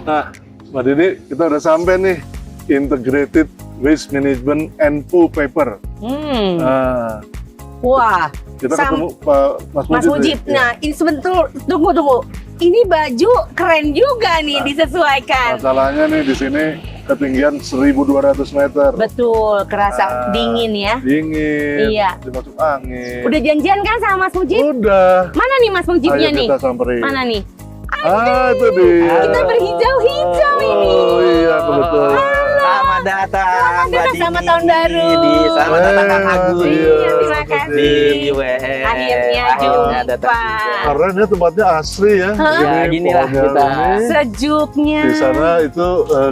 Nah, Mbak Dini, kita udah sampai nih, Integrated Waste Management and Pool Paper. Nah, Wah, kita ketemu Pak Mas Mujib. nih. Nah, ini sebentar, tunggu. Ini baju keren juga nih, disesuaikan. Masalahnya nih di sini ketinggian 1.200 meter. Betul, kerasa dingin ya. Dingin. Iya. Dimasuk angin. Udah janjian kan sama Mas Mujib? Udah. Mana nih Mas Mujibnya Ayo nih? kita samperin. Mana nih? Itu dia. Kita berhijau-hijau ini. Oh iya, kebetulan. Selamat datang, Mbak Dini. Selamat tahun baru. Selamat datang Kang Agus. Iya, terima kasih. Di UWN. Akhirnya datang jumpa. juga. Karena ini tempatnya asri ya. Ya, ginilah pohonnya kita. ini. Sejuknya. Di sana itu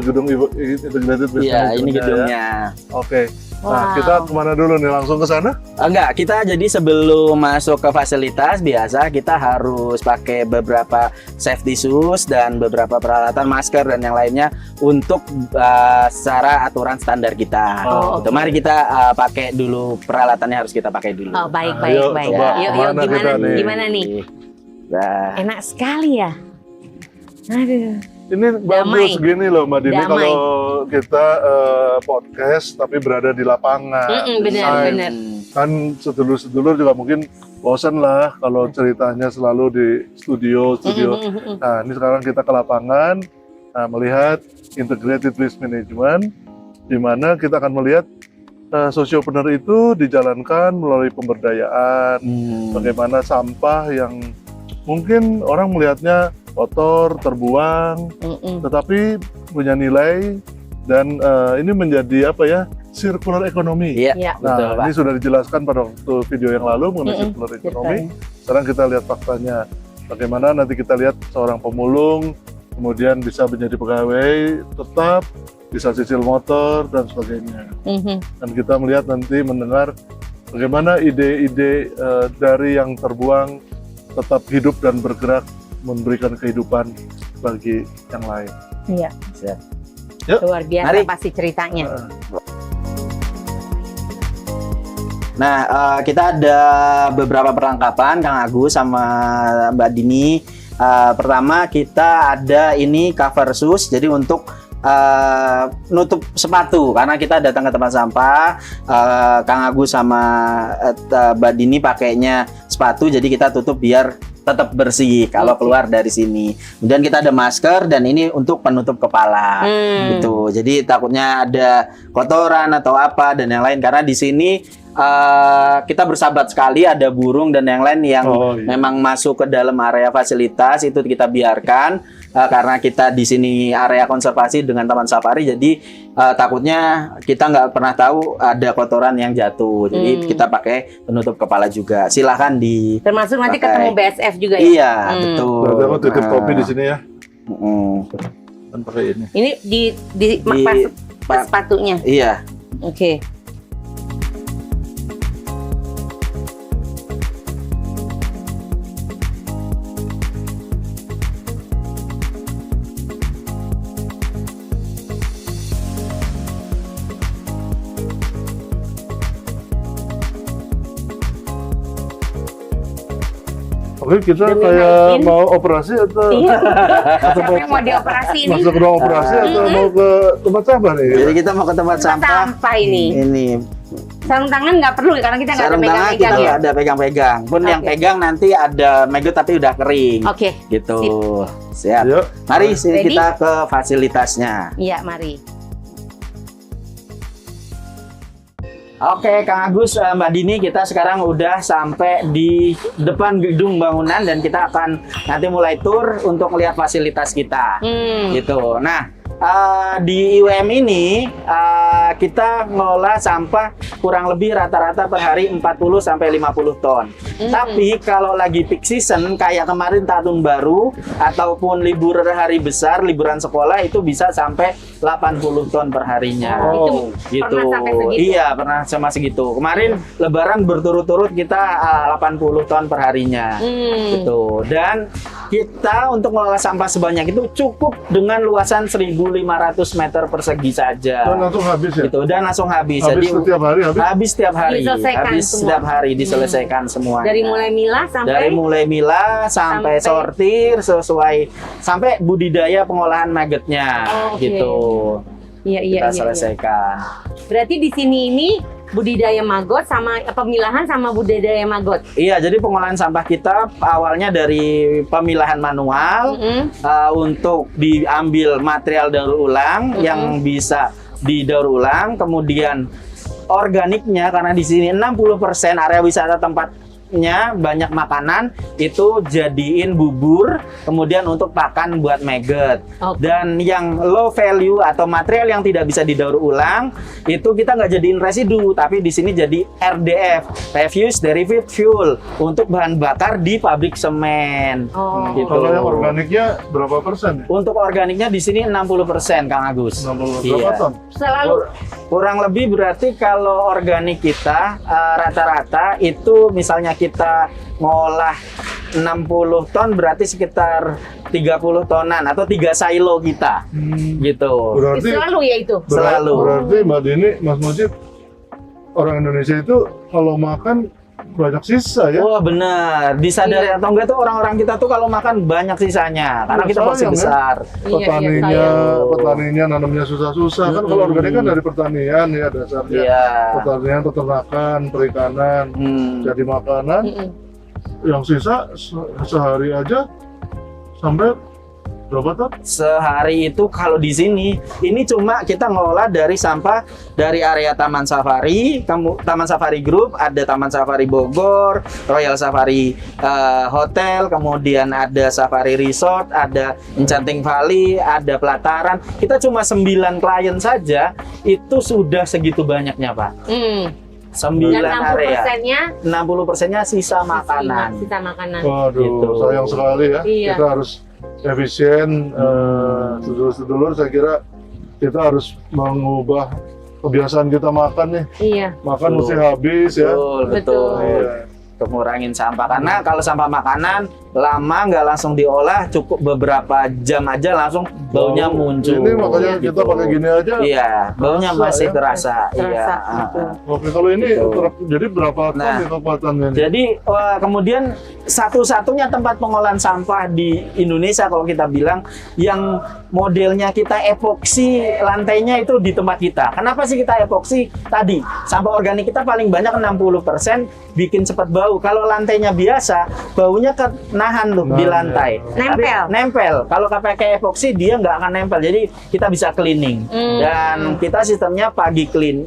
gedung Integrated Waste Iya, ini Management-nya gedungnya. ya. Oke. Wow. Nah, kita kemana dulu nih? Langsung ke sana? Enggak, kita jadi sebelum masuk ke fasilitas biasa kita harus pakai beberapa safety shoes dan beberapa peralatan masker dan yang lainnya untuk secara aturan standar kita. Oh, Gitu. Mari kita pakai dulu peralatannya harus kita pakai dulu. Oh, baik. Ayo, coba. Yuk, Mana kita nih? gimana nih? Nah, Enak sekali ya. Aduh. Ini bagus gini loh Mbak Dini, Damai. kalau kita podcast tapi berada di lapangan. Benar. Kan sedulur-sedulur juga mungkin bosan lah kalau ceritanya selalu di studio. Nah, ini sekarang kita ke lapangan, melihat Integrated Waste Management, di mana kita akan melihat sociopreneur itu dijalankan melalui pemberdayaan, bagaimana sampah yang mungkin orang melihatnya kotor, terbuang, tetapi punya nilai dan ini menjadi apa ya, circular economy. Iya, Iya. betul, Nah, Pak. ini sudah dijelaskan pada waktu video yang lalu mengenai circular economy. Sekarang kita lihat faktanya. Bagaimana nanti kita lihat seorang pemulung, kemudian bisa menjadi pegawai tetap, bisa cicil motor dan sebagainya. Dan kita melihat nanti mendengar bagaimana ide-ide dari yang terbuang tetap hidup dan bergerak memberikan kehidupan bagi yang lain. Iya. Siap. Yuk. Luar biasa Mari. pasti ceritanya. Nah, kita ada beberapa perlengkapan Kang Agus sama Mbak Dini. Pertama kita ada ini cover shoes, jadi untuk nutup sepatu karena kita datang ke tempat sampah. Kang Agus sama Mbak Dini pakainya sepatu, jadi kita tutup biar tetap bersih kalau keluar dari sini. Kemudian kita ada masker dan ini untuk penutup kepala gitu. Jadi takutnya ada kotoran atau apa dan yang lain karena di sini kita bersahabat sekali, ada burung dan yang lain yang memang masuk ke dalam area fasilitas itu kita biarkan karena kita di sini area konservasi dengan taman safari, jadi takutnya kita nggak pernah tahu ada kotoran yang jatuh, jadi kita pakai penutup kepala juga. Silahkan di Termasuk nanti pakai. ketemu BSF juga ya. Iya, betul. Berarti aku titip kopi di sini ya. Dan pakai ini. Ini di pas sepatunya. Iya. Oke. Oke, kita Demi kayak naikin. mau operasi atau Iya. atau Siapa yang mau dioperasi ini? masuk ke ruang operasi atau mau ke tempat sampah nih? Jadi kita mau ke tempat sampah. Sampah ini. Ini Sarung tangan nggak perlu karena kita nggak ada sarung tangan kita pegang-pegang ya. nggak ada pegang-pegang. Pun yang Oke. pegang nanti ada megot tapi udah kering. Oke. Gitu. Siap. Yuk. Mari sini Ready? kita ke fasilitasnya. Iya, mari. Oke, Kang Agus, Mbak Dini, kita sekarang udah sampai di depan gedung bangunan dan kita akan nanti mulai tour untuk melihat fasilitas kita. Gitu. Nah, di IWM ini kita ngelola sampah kurang lebih rata-rata per hari 40 sampai 50 ton. Tapi kalau lagi peak season kayak kemarin tahun baru ataupun libur hari besar, liburan sekolah itu bisa sampai 80 ton per harinya. Oh, Gitu. pernah sampai segitu? Iya, pernah sama segitu. Kemarin lebaran berturut-turut kita 80 ton per harinya. Gitu. Dan kita untuk mengelola sampah sebanyak itu cukup dengan luasan 1.500 meter persegi saja. Dan langsung habis habis ya? Gitu, dan langsung habis. Habis Jadi setiap hari habis? habis setiap hari. Diselesaikan Habis semua. setiap hari diselesaikan semua. Dari mulai milah Dari mulai milah sampai sortir sesuai sampai budidaya pengolahan maggetnya Oh, oke. gitu. Iya, iya, Kita iya. selesaikan. Berarti di sini ini budidaya maggot sama pemilahan sama budidaya maggot. Iya, jadi pengolahan sampah kita awalnya dari pemilahan manual untuk diambil material daur ulang yang bisa didaur ulang, kemudian organiknya karena di sini 60% area wisata tempatnya banyak makanan itu jadiin bubur kemudian untuk pakan buat maggot. Oke. Dan yang low value atau material yang tidak bisa didaur ulang itu kita nggak jadiin residu tapi di sini jadi RDF, refuse derived fuel, untuk bahan bakar di pabrik semen. Oh. Gitu. Kalau yang organiknya berapa persen? Untuk organiknya di sini 60% Kang Agus. 60 berapa Iya. ton? Selalu Kurang lebih berarti kalau organik kita rata-rata itu misalnya kita ngolah 60 ton berarti sekitar 30 tonan atau 3 silo kita gitu. Berarti selalu ya itu. Selalu. Berarti Mbak Dini, Mas Mujib, orang Indonesia itu kalau makan banyak sisa ya? Wah benar, disadari Iya. atau enggak tuh orang-orang kita tuh kalau makan banyak sisanya karena Iya, kita porsi sayang, ya. besar. Petaninya, sayang. petaninya nanamnya susah-susah kan. Kalau organik kan dari pertanian ya dasarnya. Iya. Pertanian, peternakan, perikanan, jadi makanan. Yang sisa sehari aja sampai berapa ton? Sehari itu kalau di sini ini cuma kita ngelola dari sampah dari area Taman Safari, Taman Safari Group, ada Taman Safari Bogor, Royal Safari Hotel, kemudian ada Safari Resort, ada Enchanting Valley, ada Pelataran. Kita cuma 9 klien saja itu sudah segitu banyaknya, Pak. 9 Dan area. 60%-nya sisa makanan. Sisa makanan. Waduh, Gitu. sayang sekali ya. Iya. Kita harus efisien, sedulur-sedulur. Saya kira kita harus mengubah kebiasaan kita makan nih. Iya. Makan Betul. mesti habis ya. Betul, Betul. betul. Iya. Ngurangin sampah karena kalau sampah makanan lama nggak langsung diolah, cukup beberapa jam aja langsung baunya muncul. Ini makanya Gitu. kita pakai gini aja. Iya, baunya Terasa masih ya. terasa. Iya. Terasa, Ah, betul. ah. Oke, kalau ini Gitu. jadi berapa ton Nah, di kekuatannya ini? Jadi kemudian satu-satunya tempat pengolahan sampah di Indonesia kalau kita bilang yang modelnya kita epoksi lantainya itu di tempat kita. Kenapa sih kita epoksi? Tadi sampah organik kita paling banyak 60% bikin cepat bau. Kalau lantainya biasa, baunya nahan tuh di Nah, lantai. Nempel. Tapi nempel. Kalau pakai epoksi dia nggak akan nempel. Jadi kita bisa cleaning. Dan kita sistemnya pagi clean.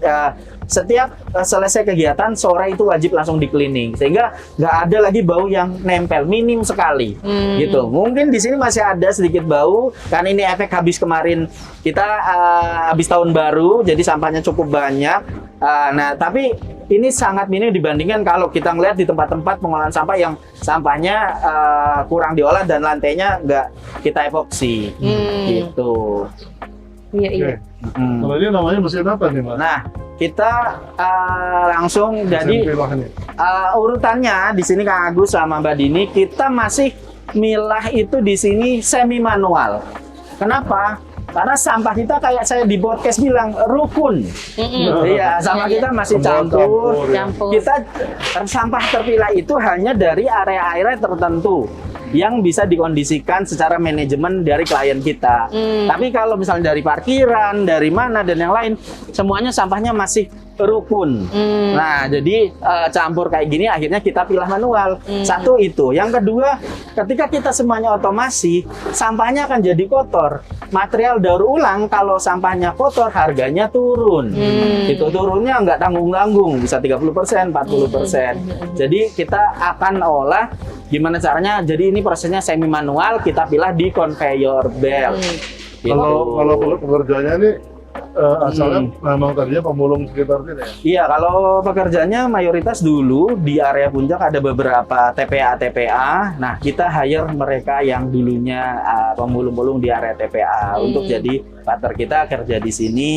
Setiap selesai kegiatan sore itu wajib langsung di cleaning sehingga nggak ada lagi bau yang nempel, minim sekali gitu. Mungkin di sini masih ada sedikit bau karena ini efek habis kemarin kita habis tahun baru jadi sampahnya cukup banyak. Nah tapi ini sangat minim dibandingkan kalau kita ngeliat di tempat-tempat pengolahan sampah yang sampahnya kurang diolah dan lantainya nggak kita epoksi gitu. Iya, iya. Oke. Kalau ini namanya mesin apa nih, Mas? Nah, kita langsung jadi Mesin pilah nih. urutannya di sini Kang Agus sama Mbak Dini kita masih milah itu di sini semi manual. Kenapa? Karena sampah kita kayak saya di podcast bilang rukun. Iya, sampah kita masih Semua campur. Campur. Kita sampah terpilah itu hanya dari area-area tertentu yang bisa dikondisikan secara manajemen dari klien kita. Tapi kalau misalnya dari parkiran, dari mana dan yang lain, semuanya sampahnya masih rukun. Nah, jadi campur kayak gini akhirnya kita pilah manual. Satu itu. Yang kedua, ketika kita semuanya otomasi, sampahnya akan jadi kotor. Material daur ulang kalau sampahnya kotor harganya turun. Itu turunnya nggak tanggung-tanggung, bisa 30%, 40%. Jadi kita akan olah gimana caranya. Jadi ini prosesnya semi manual, kita pilah di conveyor belt. Gitu. Kalau pekerjanya ini asalnya memang tadinya pemulung sekitar sini ya? Iya, kalau pekerjaannya mayoritas dulu di area Puncak ada beberapa TPA. Nah, kita hire mereka yang dulunya pemulung-pemulung di area TPA untuk jadi partner kita kerja di sini.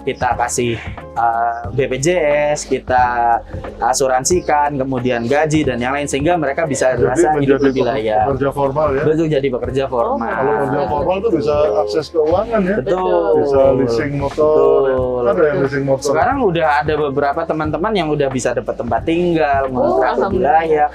kita kasih BPJS, kita asuransikan, kemudian gaji dan yang lain sehingga mereka bisa merasa hidup lebih layak. Pekerja formal ya. Betul, jadi pekerja formal. Kalau kerja formal tuh bisa akses keuangan ya. Betul. Bisa leasing motor. Betul. Ada yang leasing motor. Sekarang udah ada beberapa teman-teman yang udah bisa dapat tempat tinggal, mengontrak lebih layak,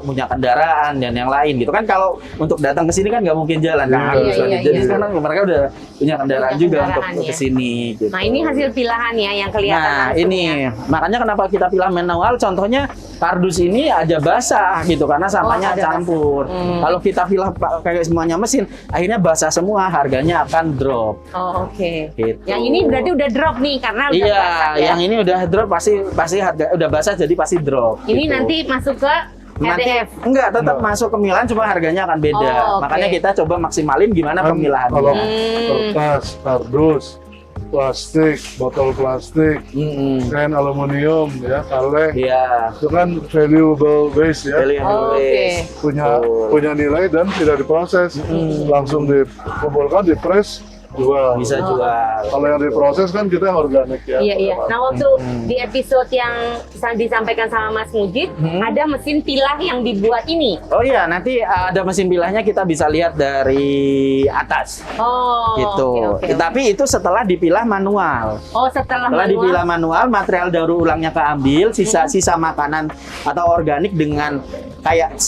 punya kendaraan dan yang lain gitu kan. Kalau untuk datang ke sini kan nggak mungkin jalan kan. Jadi sekarang mereka udah punya kendaraan juga untuk ke sini gitu. Nah, ini hasil pilahan ya yang kelihatan. Nah, ini makanya kenapa kita pilih manual. Contohnya kardus ini aja basah gitu karena sampahnya campur. Kalau kita pilih kayak semuanya mesin, akhirnya basah semua, harganya akan drop. Oh, oke. Gitu. Yang ini berarti udah drop nih karena udah basah ya. Yang ini udah drop pasti harga udah basah jadi pasti drop. Ini gitu. nanti masuk ke Nanti RDF. enggak tetap masuk ke Milan, cuma harganya akan beda. Oh, oke. Makanya kita coba maksimalin gimana Kan pemilahannya. kalau kertas, kardus, plastik, botol plastik, kain aluminium ya, kaleng, Iya. itu kan valuable waste ya, Valuable waste. punya nilai dan tidak diproses, langsung dikumpulkan, dipres, jual. Bisa jual. Kalau yang diproses kan kita yang organik ya. Iya. Nah, waktu di episode yang disampaikan sama Mas Mujid, ada mesin pilah yang dibuat ini. Oh iya, nanti ada mesin pilahnya kita bisa lihat dari atas. Oh, Gitu. oke. Tapi itu setelah dipilah manual. Oh, setelah Setelah manual. dipilah manual, material daur ulangnya keambil, sisa-sisa makanan atau organik dengan kayak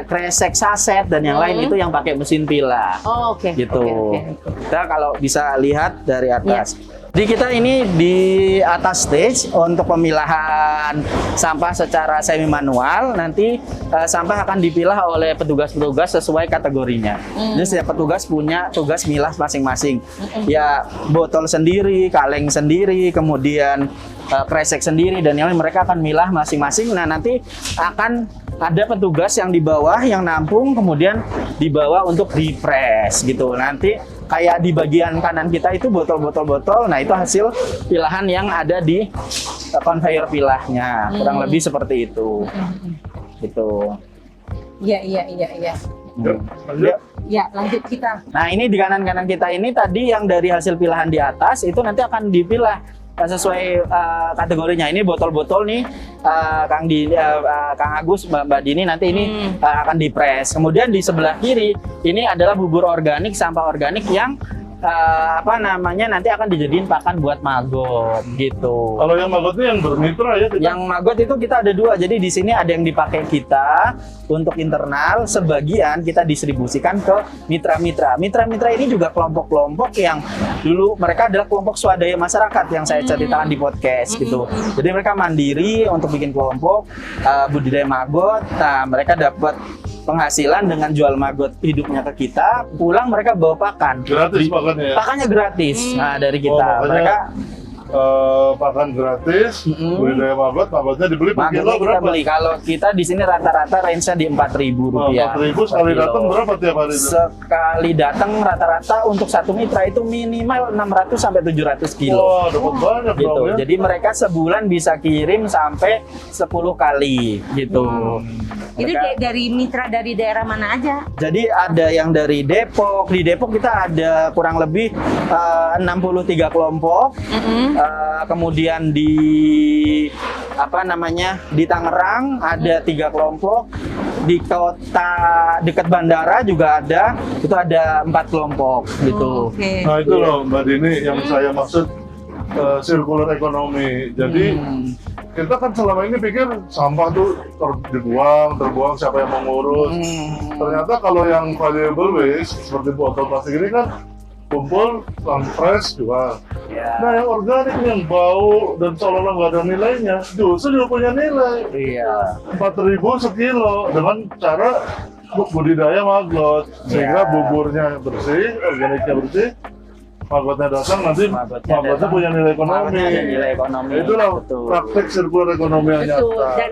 kresek, saset dan yang lain itu yang pakai mesin pilah. Oh, oke. Gitu. Oke. Kita kalau bisa lihat dari atas. Jadi kita ini di atas stage untuk pemilahan sampah secara semi manual. Nanti sampah akan dipilah oleh petugas-petugas sesuai kategorinya. Jadi setiap petugas punya tugas milah masing-masing. Ya botol sendiri, kaleng sendiri, kemudian kresek sendiri dan yang lain mereka akan milah masing-masing. Nah nanti akan ada petugas yang di bawah yang nampung kemudian dibawa untuk dipres gitu. Nanti kayak di bagian kanan kita itu botol-botol. Nah itu hasil pilahan yang ada di conveyor pilahnya. Kurang lebih seperti itu. Gitu. Iya. Yuk, lanjut. Ya, lanjut kita. Nah ini di kanan-kanan kita ini tadi yang dari hasil pilahan di atas itu nanti akan dipilah sesuai kategorinya. Ini botol-botol nih Kang Agus, Mbak Dini nanti ini akan dipres. Kemudian di sebelah kiri ini adalah bubur organik, sampah organik yang nanti akan dijadiin pakan buat maggot gitu. Kalau yang maggot itu yang bermitra ya kita. Yang maggot itu kita ada dua. Jadi di sini ada yang dipakai kita untuk internal, sebagian kita distribusikan ke mitra-mitra. Mitra-mitra ini juga kelompok-kelompok yang dulu mereka adalah kelompok swadaya masyarakat yang saya ceritakan di podcast gitu. Jadi mereka mandiri untuk bikin kelompok budidaya maggot. Nah, mereka dapat penghasilan dengan jual maggot hidupnya ke kita, pulang mereka bawa pakan. Gratis pakannya ya? Pakannya gratis. Nah, dari kita. makanya Mereka pakan gratis, budidaya maggotnya dibeli per kilo maggotnya kita berapa? beli. Kalau kita di sini rata-rata range-nya di Rp4.000. 4.000 sekali per kilo. datang berapa tiap hari itu? Sekali datang rata-rata untuk satu mitra itu minimal 600 sampai 700 kilo. Wah, dapat banyak Gitu. dong ya. Jadi mereka sebulan bisa kirim sampai 10 kali gitu. Itu Mereka- dari mitra dari daerah mana aja? Jadi ada yang dari Depok. Di Depok kita ada kurang lebih 63 kelompok. Kemudian di di Tangerang ada 3 kelompok. Di kota dekat bandara juga ada. Itu ada 4 kelompok gitu. Oke. Nah itu loh Mbak Dini yang saya maksud circular economy. Jadi kita kan selama ini pikir sampah tuh terbuang siapa yang mau ngurus. Ternyata kalau yang valuable waste seperti botol plastik ini kan kumpul, fresh jual. Ya. Nah yang organik yang bau dan seolah-olah nggak ada nilainya, justru dia punya nilai. Iya. 4.000 sekilo dengan cara budidaya maggot sehingga buburnya bersih, organiknya bersih, maggotnya datang nanti maggotnya punya nilai ekonomi. Maggotnya ada nilai ekonomi. Itulah Betul. praktek sirkular ekonomi yang Betul. nyata. Dan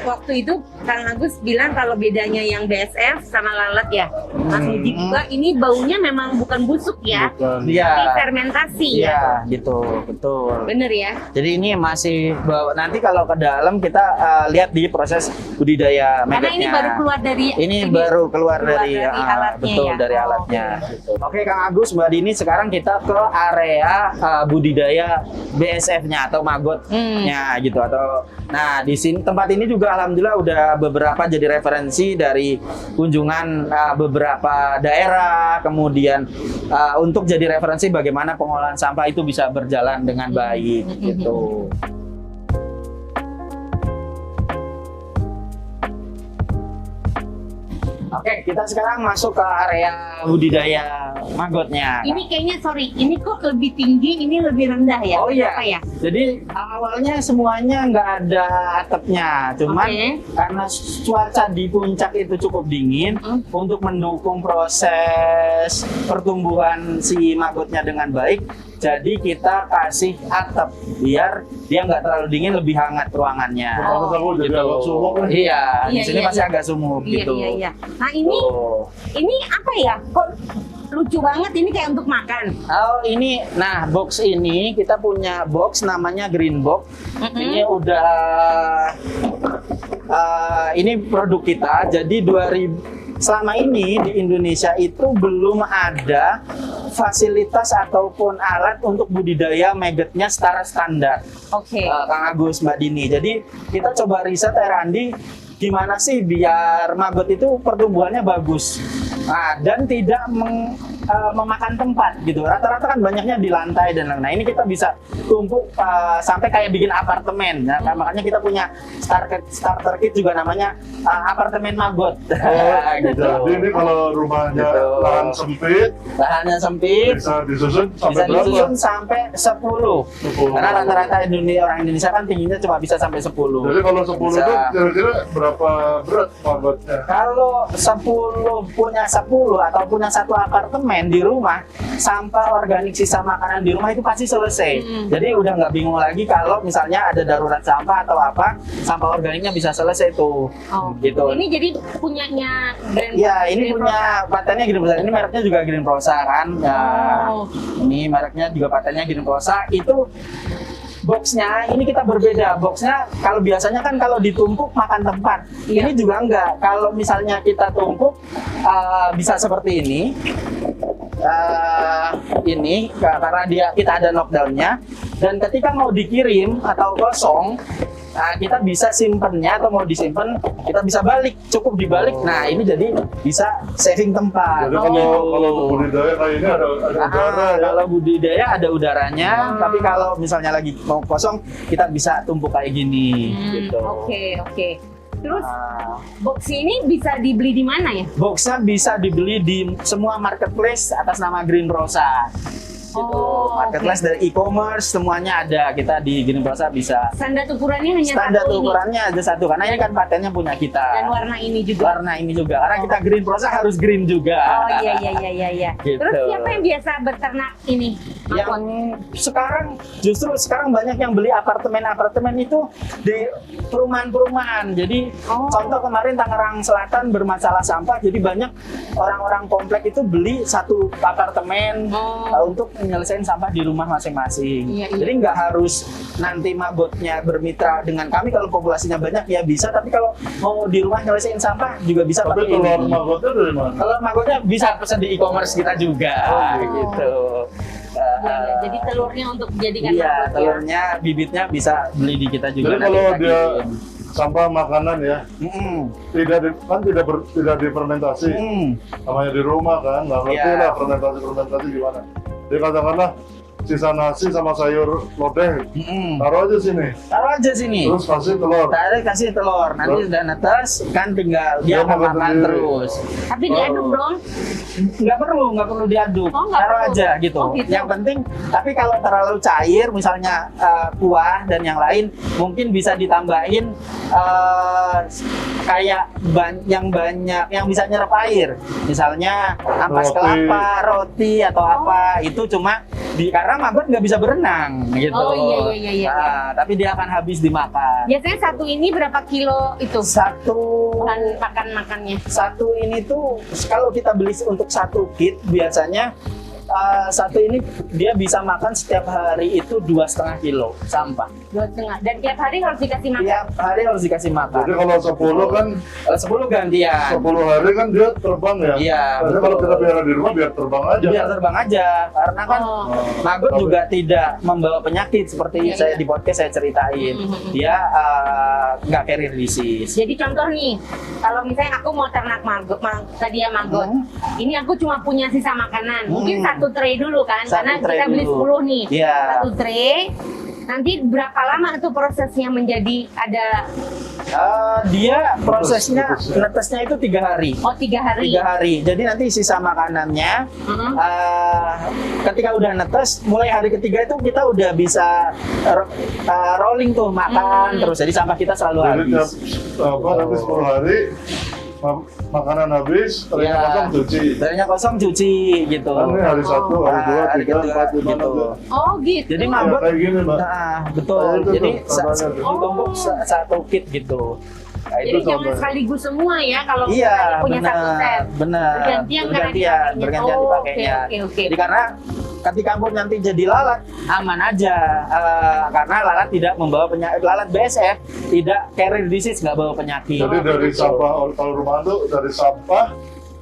waktu itu Kang Agus bilang kalau bedanya yang BSF sama lalat ya. Mas Mujid juga ini baunya memang bukan busuk ya, Bukan. Iya. tapi fermentasi ya. Iya, gitu. Betul. Bener ya? Jadi ini masih nanti kalau ke dalam kita lihat di proses budidaya Karena maggotnya. ini baru keluar dari Baru keluar dari alatnya betul ya. dari Oh, alatnya. Gitu. Oke Kang Agus, Mbak Dini, sekarang kita kita ke area budidaya BSF-nya atau magotnya gitu atau nah di sini tempat ini juga alhamdulillah udah beberapa jadi referensi dari kunjungan beberapa daerah kemudian untuk jadi referensi bagaimana pengolahan sampah itu bisa berjalan dengan baik gitu. Oke, kita sekarang masuk ke area budidaya magotnya. Ini kayaknya sorry, ini kok lebih tinggi, ini lebih rendah ya? Oh iya, Kenapa ya? jadi awalnya semuanya nggak ada atapnya, cuman karena cuaca di puncak itu cukup dingin, untuk mendukung proses pertumbuhan si magotnya dengan baik, jadi kita kasih atap biar dia nggak terlalu dingin, lebih hangat ruangannya. Kalau jadi agak sumuk kan? Iya, di sini iya, masih iya. agak sumuk gitu. Iya. Nah ini apa ya? Kok lucu banget ini kayak untuk makan? Oh ini, nah box ini kita punya box namanya Green Box. Ini udah ini produk kita. Jadi selama ini di Indonesia itu belum ada fasilitas ataupun alat untuk budidaya magotnya secara standar. Oke. Kang Agus, Mbak Dini. Jadi kita coba riset Randi, gimana sih biar maggot itu pertumbuhannya bagus, dan tidak memakan tempat gitu. Rata-rata kan banyaknya di lantai dan lain-lain. Nah ini kita bisa tumpuk sampai kayak bikin apartemen. Nah, makanya kita punya starter kit juga namanya apartemen maggot. Gitu. Jadi ini kalau rumahnya Gitu. lahannya sempit, bisa disusun sampai berapa? disusun sampai 10. Karena rata-rata orang Indonesia kan tingginya cuma bisa sampai 10. Jadi kalau 10 Bisa. itu kira-kira berapa berat magotnya? Kalau 10 punya 10 atau punya satu apartemen di rumah, sampah organik sisa makanan di rumah itu pasti selesai. Jadi udah nggak bingung lagi kalau misalnya ada darurat sampah atau apa, sampah organiknya bisa selesai tuh. Gitu. Ini jadi punyanya brand. Ya, ini punya patennya Green Prosa. Ini mereknya juga Green Prosa kan. Ya, ini mereknya juga patennya Green Prosa. Itu boxnya ini kita berbeda. Boxnya kalau biasanya kan kalau ditumpuk makan tempat. Ini juga enggak. Kalau misalnya kita tumpuk bisa seperti ini. Ini karena kita ada knockdownnya, dan ketika mau dikirim atau kosong, kita bisa simpennya atau mau disimpan kita bisa balik, cukup dibalik. Nah ini jadi bisa saving tempat. Jadi kalau budidaya kayak ini ada udara ya? Kalau budidaya ada udaranya, tapi kalau misalnya lagi mau kosong kita bisa tumpuk kayak gini gitu. Oke. Terus box ini bisa dibeli di mana ya? Boxnya bisa dibeli di semua marketplace atas nama Green Prosa. Gitu. Marketplace dari e-commerce semuanya ada, kita di Green Prosa bisa. Standar ukurannya hanya Standar satu ukurannya ada satu, karena ini kan patennya punya kita. Dan warna ini juga. Warna ini juga, karena kita Green Prosa harus green juga. Oh iya. Gitu. Terus siapa yang biasa beternak ini? Yang justru sekarang banyak yang beli apartemen itu di perumahan-perumahan. Jadi contoh kemarin Tangerang Selatan bermasalah sampah, jadi banyak orang-orang komplek itu beli satu apartemen untuk menyelesaikan sampah di rumah masing-masing. Iya. Jadi nggak harus nanti magotnya bermitra dengan kami kalau populasinya banyak ya bisa, tapi kalau mau di rumah nyelesain sampah juga bisa. Tapi pakai telur ini. magotnya dari mana? Kalau magotnya bisa pesan di e-commerce kita juga, gitu. Iya, jadi telurnya untuk dijadikan Iya, maggot ya? telurnya, bibitnya bisa beli di kita juga. Jadi kalau dia sampah makanan ya, tidak difermentasi, namanya di rumah kan, nggak ngerti lah fermentasi gimana. Jadi katakanlah sisa nasi sama sayur lodeh, taruh aja sini. Terus kasih telur. Kasih telur, nanti udah netes kan tinggal dia akan makan terus. Tapi diaduk dong. Nggak perlu diaduk, Nggak taruh perlu. aja gitu. Gitu. Yang penting, tapi kalau terlalu cair, misalnya kuah dan yang lain, mungkin bisa ditambahin kayak yang bisa nyerap air, misalnya ampas kelapa, roti atau apa. Itu cuma karena maggot nggak bisa berenang gitu. Oh iya. Nah, tapi dia akan habis dimakan. Biasanya satu ini berapa kilo itu? Makan makannya. Satu ini tuh kalau kita beli untuk satu kit biasanya satu ini dia bisa makan setiap hari itu 2,5 kilo sampah. 2,5. Dan tiap hari harus dikasih makan. Tiap hari harus dikasih makan. Jadi kalau 10 kan 10 gantian. 10 hari kan dia terbang ya. Iya. Jadi kalau kita pelihara di rumah biar terbang aja. Biar terbang aja, karena kan maggot Tapi- juga tidak membawa penyakit seperti Iya, saya iya. di podcast saya ceritain. Dia nggak carrier disease. Jadi contoh nih, kalau misalnya aku mau ternak maggot, tadi ya maggot, ini aku cuma punya sisa makanan. Mungkin satu tray dulu kan, Satu karena tray kita beli dulu. 10 nih. Iya. Satu tray. Nanti berapa lama tuh prosesnya menjadi ada Dia prosesnya Netes ya. netesnya itu 3 hari. 3 hari. 3 hari. Jadi nanti sisa makanannya Mm-mm. ketika udah netes, mulai hari ketiga itu kita udah bisa rolling tuh makan terus. Jadi sampah kita selalu Jadi habis. nanti 10 hari makanan habis, ternyata Iya. kosong cuci. Tadinya kosong cuci gitu. Kan ini hari 1, hari 2, Hari 3, kedua, 4, 5, gitu. 6. Oh gitu. Jadi Ya, maggot kayak gini, Mbak. Nah, betul. Kayak itu Jadi tuh, contohnya tuh. ditumpuk satu kit gitu. Nah, Jadi itu jangan contohnya. sekaligus semua ya kalau iya, misalnya punya satu set. benar. Bergantian karena dipakainya. Bergantian Oh, dipakainya. oke. Jadi karena ketika pun nanti jadi lalat aman aja. Karena lalat tidak membawa penyakit. Lalat BSF tidak carrier disease, nggak bawa penyakit. Jadi dari Gitu. sampah, kalau rumah tuh dari sampah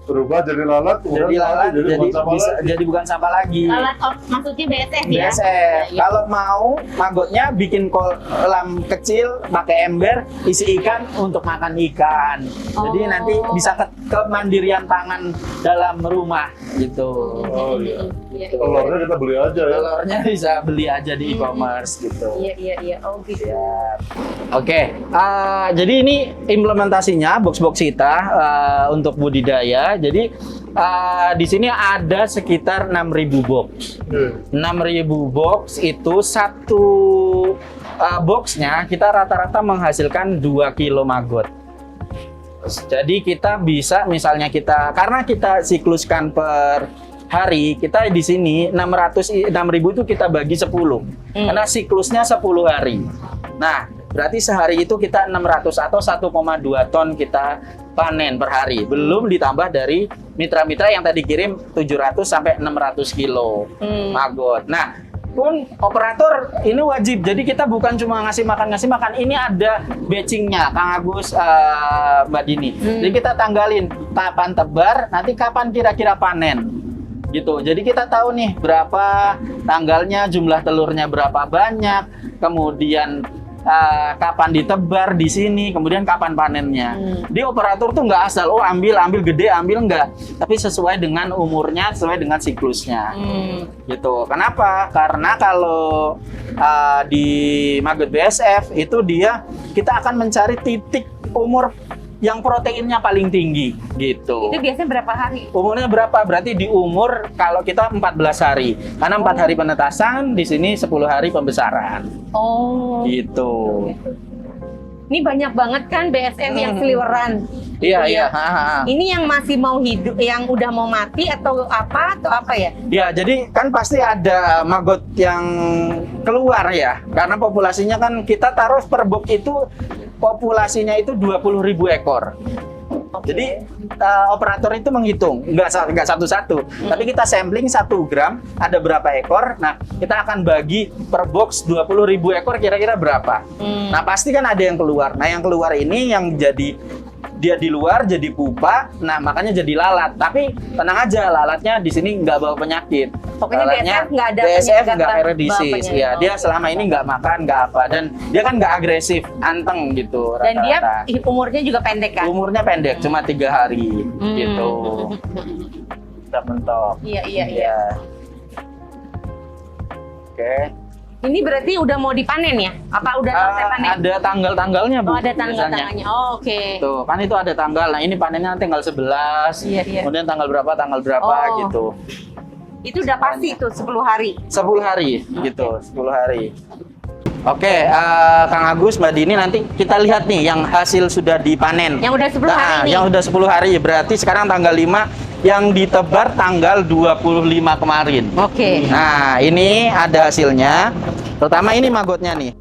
berubah jadi lalat, kemudian jadi lalat mati, jadi bukan sampah bisa lagi. jadi bukan sampah lagi. Lalat maksudnya BSF ya? BSF. Iya. Kalau mau maggotnya bikin kolam kecil pakai ember isi ikan untuk makan ikan. Jadi Oh. nanti bisa kemandirian pangan dalam rumah gitu. Oh iya. Iya, iya. Telurnya kita beli aja ya. Telurnya bisa beli aja di e-commerce gitu. Iya. Oh gitu. Ya. Oke, jadi ini implementasinya box-box kita untuk budidaya. Jadi di sini ada sekitar 6.000 box. Iya. 6.000 box itu satu boxnya kita rata-rata menghasilkan 2 kilo maggot. Jadi kita bisa misalnya karena kita sikluskan per hari, kita di sini 6.000 itu kita bagi 10. Karena siklusnya 10 hari. Nah, berarti sehari itu kita 600 atau 1,2 ton kita panen per hari. Belum ditambah dari mitra-mitra yang tadi kirim 700 sampai 600 kilo maggot. Nah, pun operator ini wajib. Jadi kita bukan cuma ngasih makan. Ini ada batchingnya, Kang Agus, Mbak Dini. Jadi kita tanggalin kapan tebar, nanti kapan kira-kira panen. Gitu. Jadi kita tahu nih berapa tanggalnya, jumlah telurnya berapa banyak, kemudian kapan ditebar di sini, kemudian kapan panennya. Di operator tuh nggak asal, ambil gede, ambil enggak, tapi sesuai dengan umurnya, sesuai dengan siklusnya. Gitu. Kenapa? Karena kalau di maggot BSF itu kita akan mencari titik umur yang proteinnya paling tinggi gitu. Itu biasanya berapa hari? Umurnya berapa? Berarti di umur kalau kita 14 hari. Karena 4 hari penetasan, di sini 10 hari pembesaran. Oh. Gitu. Ini banyak banget kan BSF yang seliweran. Iya. Ini yang masih mau hidup, yang udah mau mati atau apa ya? Ya, jadi kan pasti ada maggot yang keluar ya. Karena populasinya kan kita taruh per box itu populasinya itu 20.000 ekor. Jadi operator itu menghitung, nggak satu-satu, tapi kita sampling 1 gram ada berapa ekor. Nah, kita akan bagi per box 20.000 ekor kira-kira berapa. Nah, pasti kan ada yang keluar. Nah, yang keluar ini yang dia di luar jadi pupa, nah makanya jadi lalat. Tapi tenang aja, lalatnya di sini nggak bawa penyakit. Pokoknya Lalatnya BSF nggak ada BSF nggak bawa carrier disease. penyakit. Ya, dia selama ini nggak makan, nggak apa, dan dia kan nggak agresif, anteng gitu. Dan dia rata-rata. umurnya juga pendek kan? Umurnya pendek, cuma 3 hari gitu. Udah mentok. Iya. Oke. Ini berarti udah mau dipanen ya? Apa udah selesai panen? Ada tanggal-tanggalnya, Bu. Oh, ada biasanya. tanggal-tanggalnya. Oh, oke. Tuh, kan itu ada tanggal. Nah, ini panennya tanggal 11. Iya. Kemudian tanggal berapa Oh. gitu. Itu udah pasti tuh 10 hari. 10 hari gitu, 10 hari. Oke, Kang Agus, Mbak Dini, nanti kita lihat nih yang hasil sudah dipanen. Yang udah 10 hari nih. Yang udah 10 hari, berarti sekarang tanggal 5, yang ditebar tanggal 25 kemarin. Oke. Nah, ini ada hasilnya. Terutama ini maggotnya nih.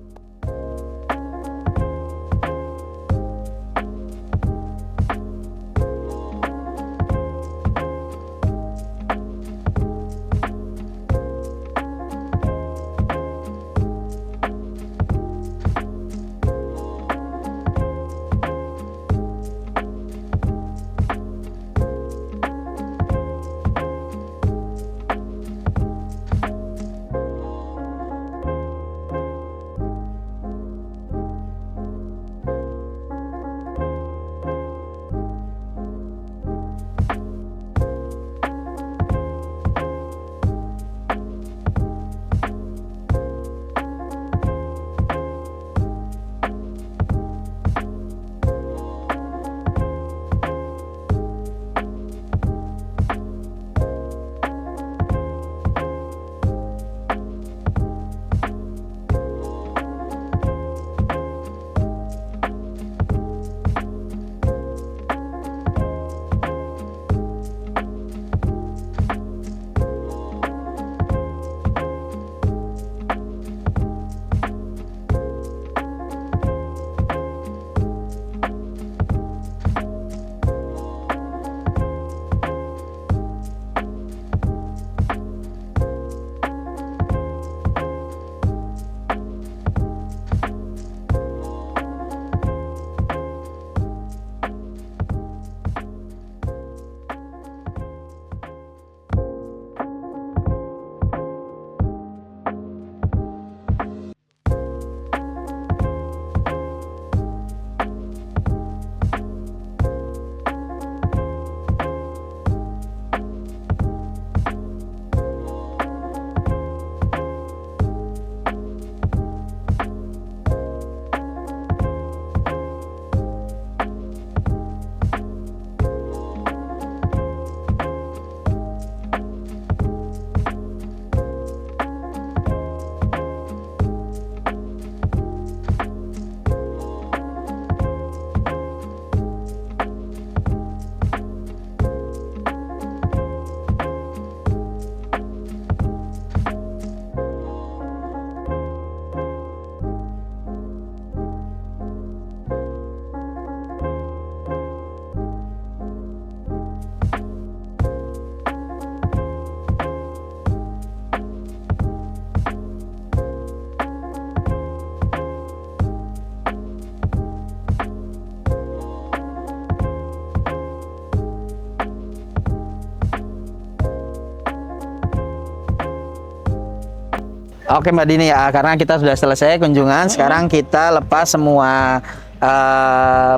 Oke Mbak Dini ya, karena kita sudah selesai kunjungan, sekarang kita lepas semua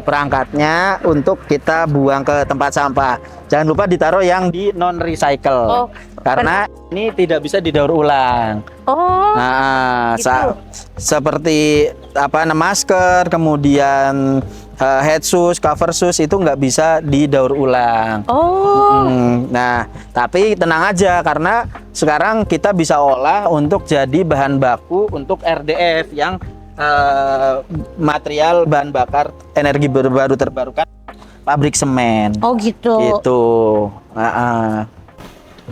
perangkatnya untuk kita buang ke tempat sampah. Jangan lupa ditaruh yang di non recycle, karena ini tidak bisa didaur ulang. Nah, gitu. seperti masker, kemudian head shoes, cover shoes itu nggak bisa didaur ulang. Nah, tapi tenang aja karena sekarang kita bisa olah untuk jadi bahan baku untuk RDF yang material bahan bakar energi baru terbarukan pabrik semen. Oh gitu. Gitu.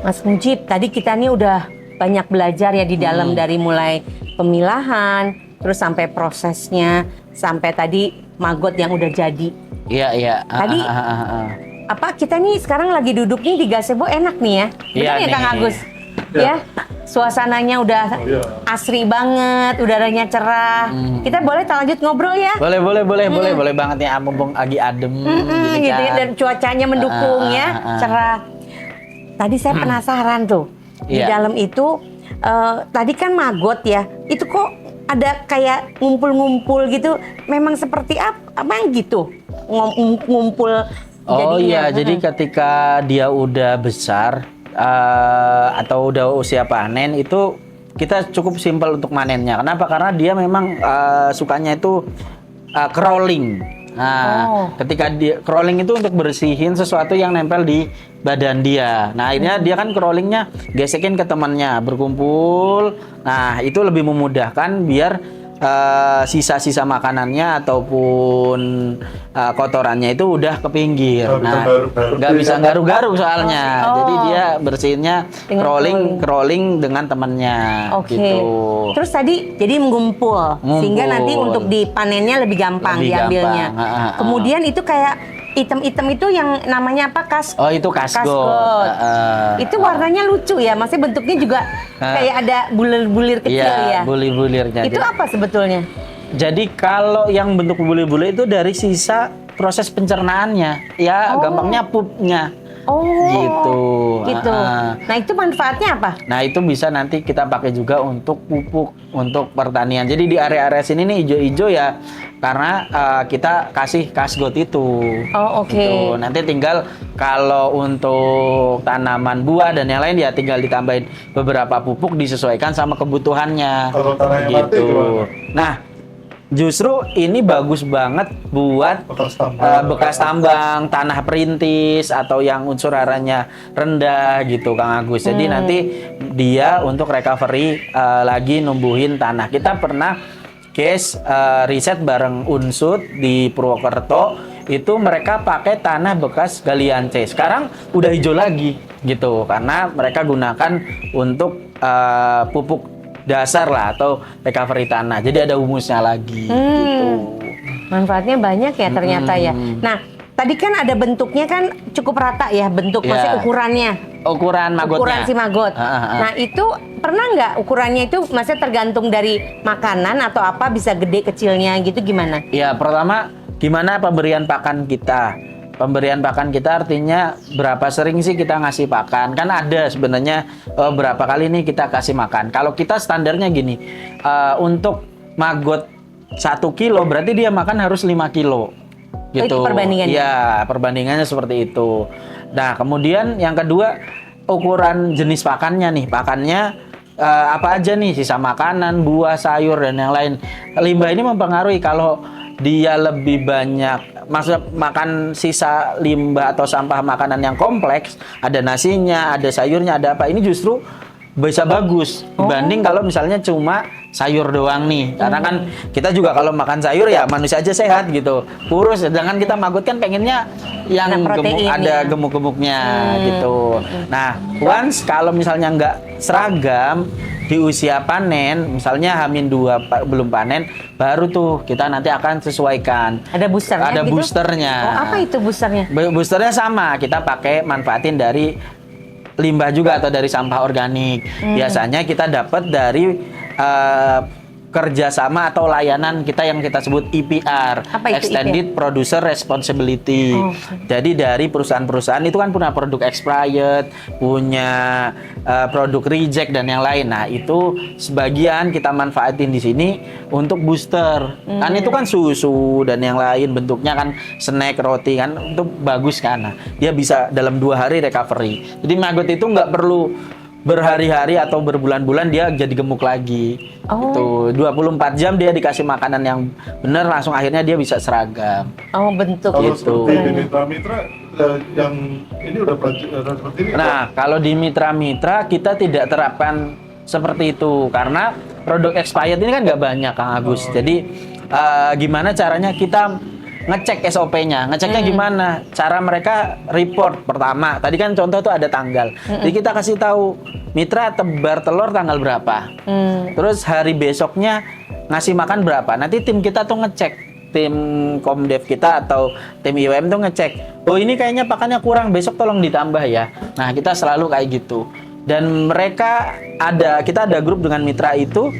Mas Mujib, tadi kita nih udah banyak belajar ya di dalam dari mulai pemilahan, terus sampai prosesnya, sampai tadi maggot yang udah jadi. Iya. Tadi kita nih sekarang lagi duduk nih di gazebo enak nih ya. Betul ya Kang Agus? Ya. Suasananya udah asri banget, udaranya cerah. Kita boleh lanjut ngobrol ya? Boleh banget ya, mumpung lagi adem gitu ya, dan cuacanya mendukung ya, cerah. Tadi saya penasaran tuh, di dalam itu tadi kan maggot ya, itu kok ada kayak ngumpul-ngumpul gitu, memang seperti apa gitu? Ngumpul. Oh iya, jadi ketika dia udah besar atau udah usia panen itu kita cukup simpel untuk manennya. Kenapa? Karena dia memang sukanya itu crawling. Nah, ketika dia crawling itu untuk bersihin sesuatu yang nempel di badan dia. Nah, akhirnya dia kan crawlingnya gesekin ke temannya, berkumpul. Nah, itu lebih memudahkan biar sisa-sisa makanannya ataupun kotorannya itu udah ke pinggir. Nggak bisa garu-garu soalnya. Jadi dia bersihinnya crawling dengan temannya. Gitu. Terus tadi jadi mengumpul, sehingga nanti untuk dipanennya lebih gampang diambilnya. Kemudian itu kayak item-item itu yang namanya apa? Oh, itu kasgot. Itu warnanya lucu ya, maksudnya bentuknya juga kayak ada bulir-bulir kecil ya. Bulir-bulirnya. Itu apa sebetulnya? Jadi kalau yang bentuk bulir-bulir itu dari sisa proses pencernaannya, ya gampangnya pupnya. Gitu. Nah, itu manfaatnya apa? Nah, itu bisa nanti kita pakai juga untuk pupuk untuk pertanian. Jadi di area-area sini nih hijau-hijau ya karena kita kasih kasgot itu. Gitu. Nanti tinggal kalau untuk tanaman buah dan yang lain ya tinggal ditambahin beberapa pupuk disesuaikan sama kebutuhannya. Kalau tanahnya mati gimana? Nah, justru ini bagus banget buat bekas tambang, tanah perintis atau yang unsur haranya rendah gitu Kang Agus. Jadi nanti dia untuk recovery lagi numbuhin tanah. Kita pernah case riset bareng Unsud di Purwokerto, itu mereka pakai tanah bekas galian C. Sekarang udah hijau lagi gitu karena mereka gunakan untuk pupuk dasar lah atau recovery tanah. Jadi ada humusnya lagi gitu. Manfaatnya banyak ya ternyata ya. Nah, tadi kan ada bentuknya kan cukup rata ya maksudnya ukurannya. Ukuran magotnya. Ukuran si maggot. Nah, itu pernah nggak ukurannya itu maksudnya tergantung dari makanan atau apa bisa gede kecilnya gitu gimana? Ya, pertama gimana pemberian pakan kita. Pemberian pakan kita artinya berapa sering sih kita ngasih pakan. Kan ada sebenarnya berapa kali nih kita kasih makan. Kalau kita standarnya gini, untuk maggot 1 kilo berarti dia makan harus 5 kilo. Gitu. Itu perbandingannya? Ya, perbandingannya seperti itu. Nah, kemudian yang kedua, ukuran jenis pakannya nih. Pakannya apa aja nih, sisa makanan, buah, sayur, dan yang lain. Limbah ini mempengaruhi kalau dia lebih banyak, maksudnya makan sisa limbah atau sampah makanan yang kompleks, ada nasinya, ada sayurnya, ada apa, ini justru bisa bagus dibanding kalau misalnya cuma sayur doang nih. Karena kan kita juga kalau makan sayur ya manusia aja sehat gitu, kurus. Sedangkan kita maggot kan pengennya yang ada gemuk-gemuknya gitu. Nah, once kalau misalnya nggak seragam di usia panen, misalnya H-2 belum panen, baru tuh kita nanti akan sesuaikan. Ada boosternya? Ada gitu? Boosternya. Apa itu boosternya? Boosternya sama, kita pakai manfaatin dari limbah juga atau dari sampah organik. Biasanya kita dapat dari kerjasama atau layanan kita yang kita sebut EPR, Apa itu Extended Producer Responsibility. Jadi dari perusahaan-perusahaan itu kan punya produk expired, punya produk reject dan yang lain. Nah itu sebagian kita manfaatin di sini untuk booster. Kan itu kan susu dan yang lain bentuknya kan snack, roti kan itu bagus kan. Nah, dia bisa dalam 2 hari recovery. Jadi maggot itu nggak perlu berhari-hari atau berbulan-bulan dia jadi gemuk lagi. Itu 24 jam dia dikasih makanan yang benar langsung akhirnya dia bisa seragam. Oh, bentuk Kalau gitu. seperti di mitra-mitra yang ini udah seperti ini. Nah, kalau di mitra-mitra kita tidak terapkan seperti itu karena produk expired ini kan nggak banyak Kang Agus. Jadi gimana caranya kita ngecek SOP-nya, ngeceknya gimana? Cara mereka report pertama. Tadi kan contoh tuh ada tanggal. Jadi kita kasih tahu mitra tebar telur tanggal berapa. Terus hari besoknya ngasih makan berapa. Nanti tim kita tuh ngecek, tim Komdev kita atau tim IWM tuh ngecek. Oh ini kayaknya pakannya kurang, besok tolong ditambah ya. Nah kita selalu kayak gitu. Dan kita ada grup dengan mitra itu.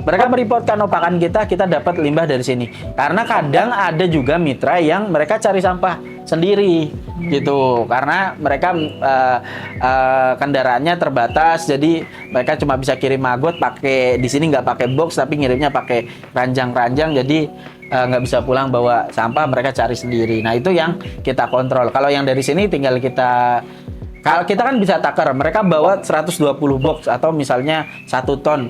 Mereka mereportkan pakan kita dapat limbah dari sini. Karena kadang ada juga mitra yang mereka cari sampah sendiri gitu. Karena mereka kendaraannya terbatas, jadi mereka cuma bisa kirim maggot pakai di sini nggak pakai box tapi ngirimnya pakai ranjang-ranjang. Jadi nggak bisa pulang bawa sampah, mereka cari sendiri. Nah itu yang kita kontrol. Kalau yang dari sini tinggal kalau kita kan bisa takar. Mereka bawa 120 box atau misalnya 1 ton.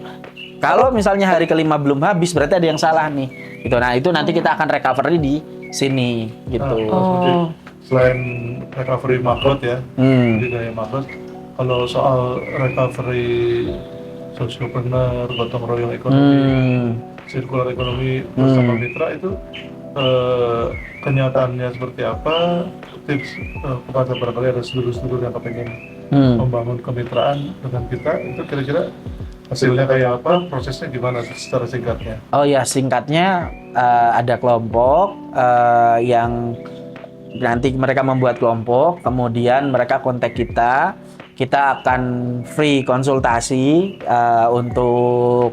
Kalau misalnya hari kelima belum habis, berarti ada yang salah nih. Gitu. Nah, itu nanti kita akan recovery di sini, gitu. Nah, selain recovery maggot ya, budidaya maggot, kalau soal recovery sociopreneur, gotong royong ekonomi, circular ekonomi bersama mitra itu kenyataannya seperti apa? Tips kepada barangkali ada sedulur-sedulur yang kepengen membangun kemitraan dengan kita, itu kira-kira hasilnya kayak apa, prosesnya gimana secara singkatnya? Oh ya, singkatnya ada kelompok yang nanti mereka membuat kelompok, kemudian mereka kontak kita akan free konsultasi untuk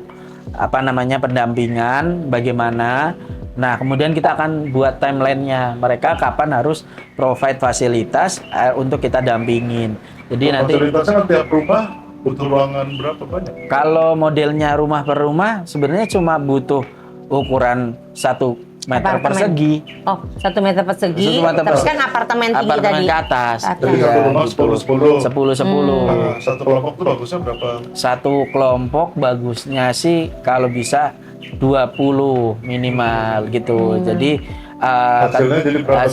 pendampingan bagaimana. Nah, kemudian kita akan buat timelinenya, mereka kapan harus provide fasilitas untuk kita dampingin. Jadi nanti fasilitasnya tiap rumah butuh ruangan berapa banyak? Kalau modelnya rumah per rumah sebenarnya cuma butuh ukuran 1 meter persegi. Oh, 1 meter persegi. 1 meter Terus persegi. kan apartemen tinggi Apartemen tadi. ke atas. Jadi satu rumah 10-10. 10-10. Nah, satu kelompok tuh bagusnya berapa? Satu kelompok bagusnya sih kalau bisa 20 minimal gitu. Jadi Hasilnya jadi berapa?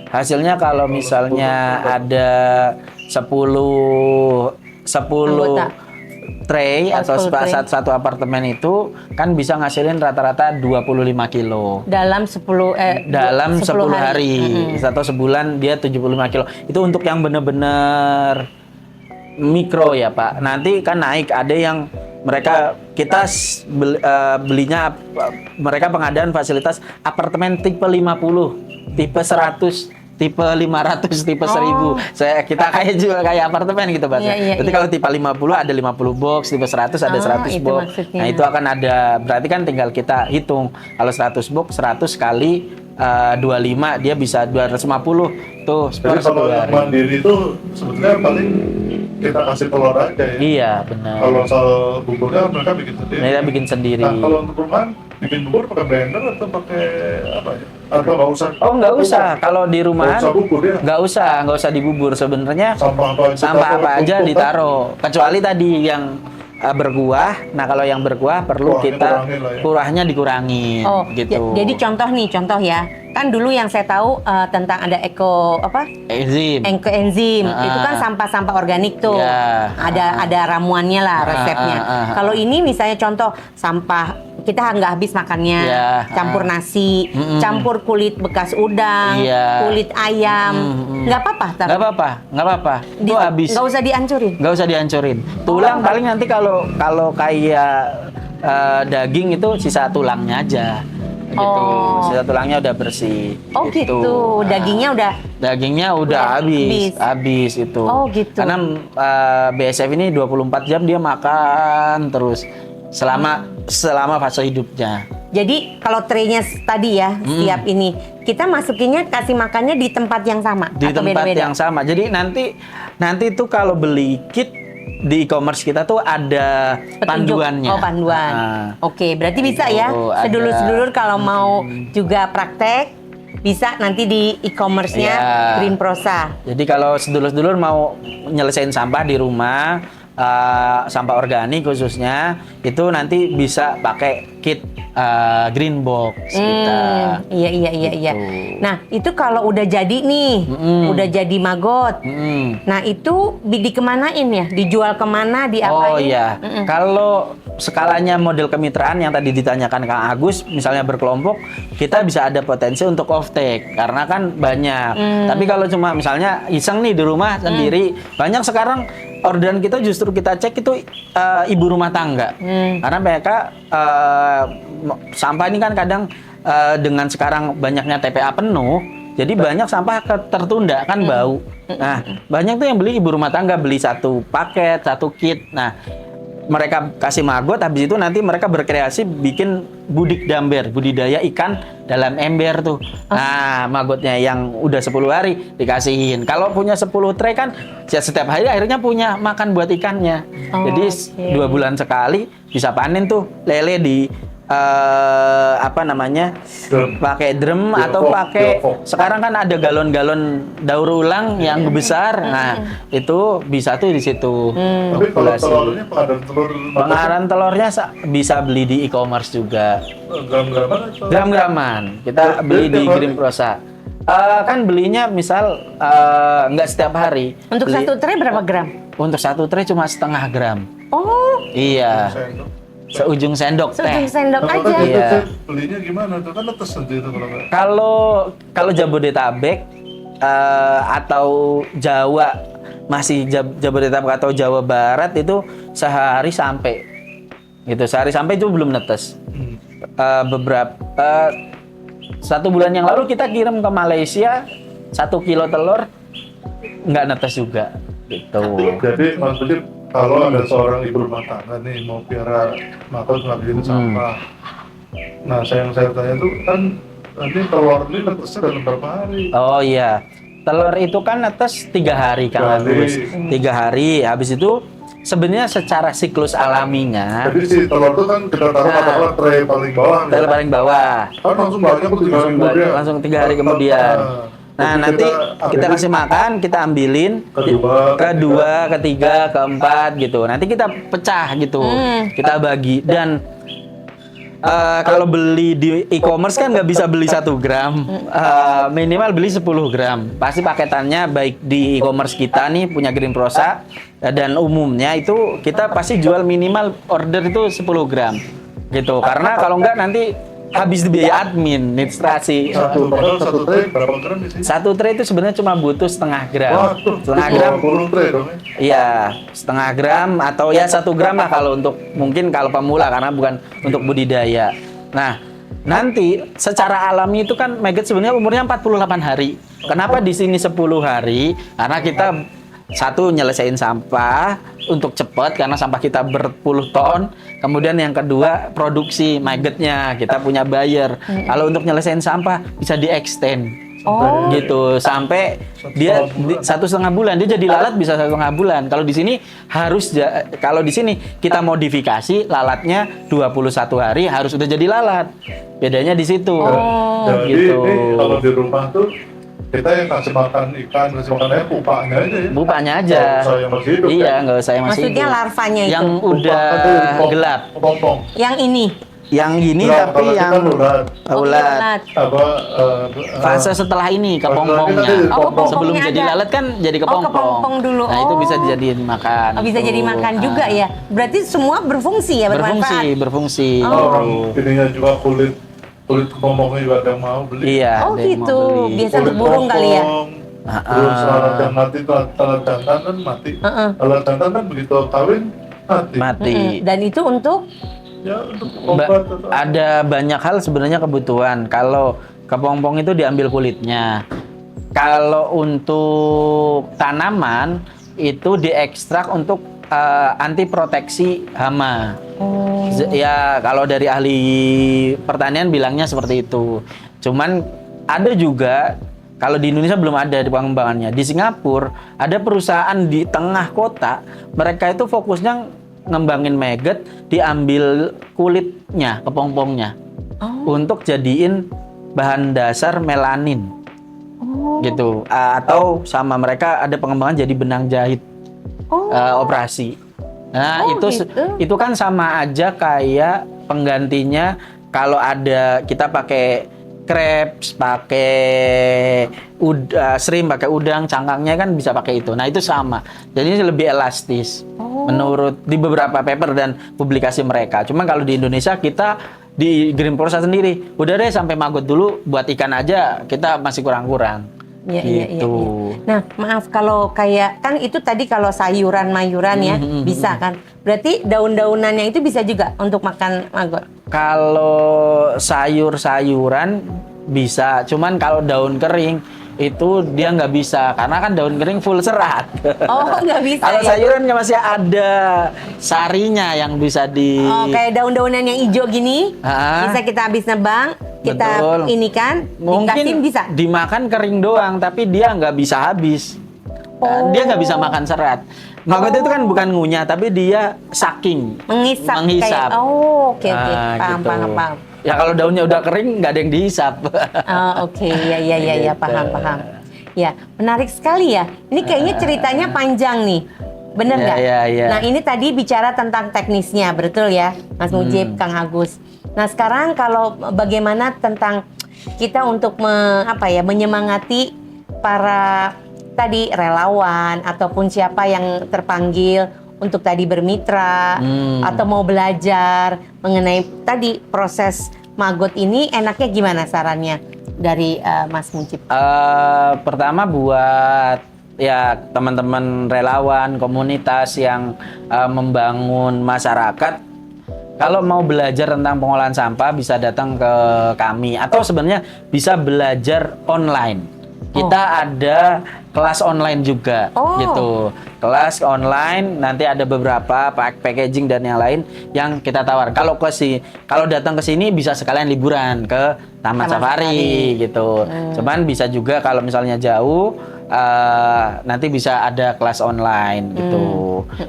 hasilnya kalau misalnya ada 10 Anggota. tray atau satu apartemen itu kan bisa ngasilin rata-rata 25 kilo. Dalam 10 hari. Atau sebulan dia 75 kilo. Itu untuk yang benar-benar mikro ya Pak. Nanti kan naik, ada yang kita belinya mereka pengadaan fasilitas apartemen tipe 50, tipe 100, tipe 500, tipe 1000. Kita kayak apartemen gitu Pak. Jadi kalau tipe 50 ada 50 box, tipe 100 ada 100 box. Maksudnya. Nah, itu akan ada, berarti kan tinggal kita hitung. Kalau 100 box 100 kali 25 dia bisa 250 tuh. Jadi kalau yang mandiri itu sebetulnya paling kita kasih telur aja ya. Iya, benar. Kalau soal buburnya mereka bikin sendiri. Mereka bikin sendiri. Nah, kalau untuk rumahan bikin bubur pakai blender atau pakai apa ya? Atau nggak usah? Oh, nggak usah. Kalau di rumahan nggak usah bubur ya? nggak usah dibubur sebenarnya. Sampah apa aja ditaruh. Kecuali tadi yang berkuah. Nah, kalau yang berkuah perlu kita kuahnya dikurangin. Oh, gitu. Jadi contoh ya. Kan dulu yang saya tahu tentang ada enzim. Enzim itu kan sampah-sampah organik tuh. Ya. Ada ramuannya lah resepnya. Kalau ini misalnya contoh sampah kita nggak habis makannya, campur nasi, campur kulit bekas udang, kulit ayam, nggak apa-apa. Nggak apa-apa. Itu habis. Nggak usah dihancurin. Nggak usah dihancurin. Tulang paling nanti kalau kayak daging itu sisa tulangnya aja. Gitu. Sisa tulangnya udah bersih. Oh gitu. Dagingnya udah habis itu. Oh gitu. Karena BSF ini 24 jam dia makan terus. selama fase hidupnya. Jadi kalau traynya tadi ya setiap ini kita masukinnya kasih makannya di tempat yang sama Di atau tempat beda-beda? yang sama. Jadi nanti tuh kalau beli kit di e-commerce kita tuh ada Petunjuk. panduannya. Oh, panduan. Nah, Oke, berarti bisa ya ada. sedulur-sedulur kalau mau juga praktek bisa nanti di e-commerce-nya Iya. Green Prosa. Jadi kalau sedulur-sedulur mau nyelesain sampah di rumah, sampah organik khususnya, itu nanti bisa pakai kit Green Box kita. Iya. Gitu. Nah, itu kalau udah jadi nih, udah jadi maggot. Nah, itu dikemanain ya? Dijual kemana? Diapain? Oh iya, kalau skalanya model kemitraan yang tadi ditanyakan Kang Agus, misalnya berkelompok, kita bisa ada potensi untuk off take karena kan banyak. Tapi kalau cuma misalnya iseng nih di rumah sendiri, banyak sekarang orderan kita justru kita cek itu ibu rumah tangga, karena mereka sampah ini kan kadang dengan sekarang banyaknya TPA penuh. Jadi banyak sampah tertunda kan bau. Nah, banyak tuh yang beli ibu rumah tangga, beli satu paket, satu kit. Nah, mereka kasih maggot, habis itu nanti mereka berkreasi bikin budik damber, budidaya ikan dalam ember tuh. Nah, maggotnya yang udah 10 hari dikasihin. Kalau punya 10 tray kan setiap hari akhirnya punya makan buat ikannya. Jadi 2 bulan sekali bisa panen tuh lele di pakai drum atau pakai sekarang kan ada galon-galon daur ulang yang besar. Nah, itu bisa tuh di situ. Tapi kalau telurnya Pengaran telurnya bisa beli di e-commerce juga. gram-graman atau? Gram-graman. Kita beli di Green Prosa. Kan belinya misal nggak setiap hari. Untuk satu tray berapa gram? Untuk satu tray cuma setengah gram. Oh, Iya. Sendok. Seujung sendok seujung teh. sendok Kalau aja. tadi Iya. itu belinya gimana tuh? Kan netes nanti itu kalau nggak. Kalau Jabodetabek atau Jawa masih Jabodetabek atau Jawa Barat itu sehari sampai itu belum netes. Beberapa 1 bulan yang lalu kita kirim ke Malaysia 1 kilo telur nggak netes juga gitu. Jadi maksudnya kalau ada seorang ibu rumah tangga nih mau piara maggot ngabisin sampah. Nah, saya tanya tuh kan nanti telur ini netesnya dalam berapa hari? Oh iya, telur itu kan netes 3 hari Kang Agus. 3 hari, habis itu sebenarnya secara siklus alaminya Jadi si telur itu kan kita taruh katakanlah tray paling bawah. telur paling bawah. Kan langsung banyak tuh 3 hari kemudian. Langsung 3 hari kemudian. Nah, Jadi nanti kita ambilin kasih makan, kita ambilin kedua, ketiga, keempat gitu. Nanti kita pecah gitu, kita bagi. Dan kalau beli di e-commerce kan nggak bisa beli 1 gram, minimal beli 10 gram. Pasti paketannya baik di e-commerce kita nih punya Green Prosa dan umumnya itu kita pasti jual minimal order itu 10 gram gitu. Karena kalau nggak nanti habis di biaya admin, administrasi. satu tray berapa gram sih? 1 tray itu sebenarnya cuma butuh setengah gram. Waduh, Setengah gram. 20 tray dong ya. Iya, setengah gram atau ya 1 gram lah kalau untuk mungkin kalau pemula karena bukan untuk budidaya. Nah, nanti secara alami itu kan maggot sebenarnya umurnya 48 hari. Kenapa di sini 10 hari? Karena kita satu nyelesain sampah untuk cepat karena sampah kita berpuluh ton. Kemudian yang kedua produksi maggotnya kita punya buyer. Kalau untuk nyelesain sampah bisa di-extend. Gitu sampai dia 1,5 bulan dia jadi lalat bisa 1,5 bulan. Kalau di sini kalau di sini kita modifikasi lalatnya 21 hari harus udah jadi lalat. Bedanya di situ. Jadi Gitu. ini kalau di rumah tuh kita yang kasih makan ikan, kasih makan ayam, pupaknya aja ya. Pupaknya aja. Nggak usah yang masih hidup, Iya, kan? nggak usah yang masih Maksudnya hidup. larvanya itu. Yang udah gelap. Kepompong. Yang ini. Yang gini Nggak, tapi kalau yang kita ulat. ulat. Apa? Fase setelah ini kepompongnya. Oh, kepompongnya Sebelum jadi ada. lalat kan jadi kepompong. kepompong dulu. Nah, itu Oh. bisa dijadiin makan. Oh, bisa gitu. jadi makan Ah. juga ya. Berarti semua berfungsi ya, bermanfaat. Berfungsi. Orang ininya juga kulit kepompongnya juga ada yang mau beli. Iya. Oh ada yang mau gitu. beli. Biasa untuk burung kali ya. Terus lalat yang mati, lalat jantan kan mati. Lalat jantan kan begitu kawin mati. Mati. Dan itu untuk Ya untuk obat atau Ada banyak hal sebenarnya kebutuhan. Kalau kepompong itu diambil kulitnya. Kalau untuk tanaman itu diekstrak untuk anti proteksi hama. Oh. Ya kalau dari ahli pertanian bilangnya seperti itu. Cuman ada juga, kalau di Indonesia belum ada di pengembangannya. Di Singapura ada perusahaan di tengah kota, mereka itu fokusnya ngembangin maggot, diambil kulitnya, kepompongnya, untuk jadiin bahan dasar melanin, gitu. Atau sama mereka ada pengembangan jadi benang jahit, operasi. Nah itu kan sama aja kayak penggantinya kalau ada kita pakai crepes, pakai shrimp, pakai udang, cangkangnya kan bisa pakai itu. Nah itu sama. Jadi ini lebih elastis menurut di beberapa paper dan publikasi mereka. Cuma kalau di Indonesia kita di Greenforce sendiri udah deh sampai maggot dulu, buat ikan aja kita masih kurang-kurang. Iya, gitu. iya. Nah, maaf kalau kayak kan itu tadi kalau sayuran-mayuran ya bisa kan. Berarti daun-daunannya itu bisa juga untuk makan maggot. Kalau sayur-sayuran bisa, cuman kalau daun kering itu dia nggak bisa karena kan daun kering full serat. Oh, nggak bisa. Kalau ya? sayuran masih ada sarinya yang bisa di. Oh, kayak daun-daunan yang hijau gini, bisa kita habis nebang, kita Betul. ini kan, Mungkin dikasih bisa. dimakan kering doang, tapi dia nggak bisa habis. Dia nggak bisa makan serat. Maggot itu kan bukan ngunyah, tapi dia sucking, Menghisap. menghisap. Kayak, oke. Paham, Gitu. paham. Ya kalau daunnya udah kering nggak ada yang dihisap. Oke, ya, Gitu. paham. Ya, menarik sekali ya. Ini kayaknya ceritanya panjang nih. Bener nggak? Ya. Nah, ini tadi bicara tentang teknisnya, betul ya, Mas Mujib, Kang Agus. Nah, sekarang kalau bagaimana tentang kita untuk menyemangati para tadi relawan ataupun siapa yang terpanggil untuk tadi bermitra atau mau belajar mengenai tadi proses maggot ini, enaknya gimana sarannya dari Mas Mujib? Pertama buat ya teman-teman relawan komunitas yang membangun masyarakat, kalau mau belajar tentang pengolahan sampah bisa datang ke kami atau sebenarnya bisa belajar online. Kita ada kelas online juga, gitu. Kelas online nanti ada beberapa packaging dan yang lain yang kita tawar. Kalau datang ke sini bisa sekalian liburan ke Taman Safari, gitu. Cuman bisa juga kalau misalnya jauh nanti bisa ada kelas online, gitu.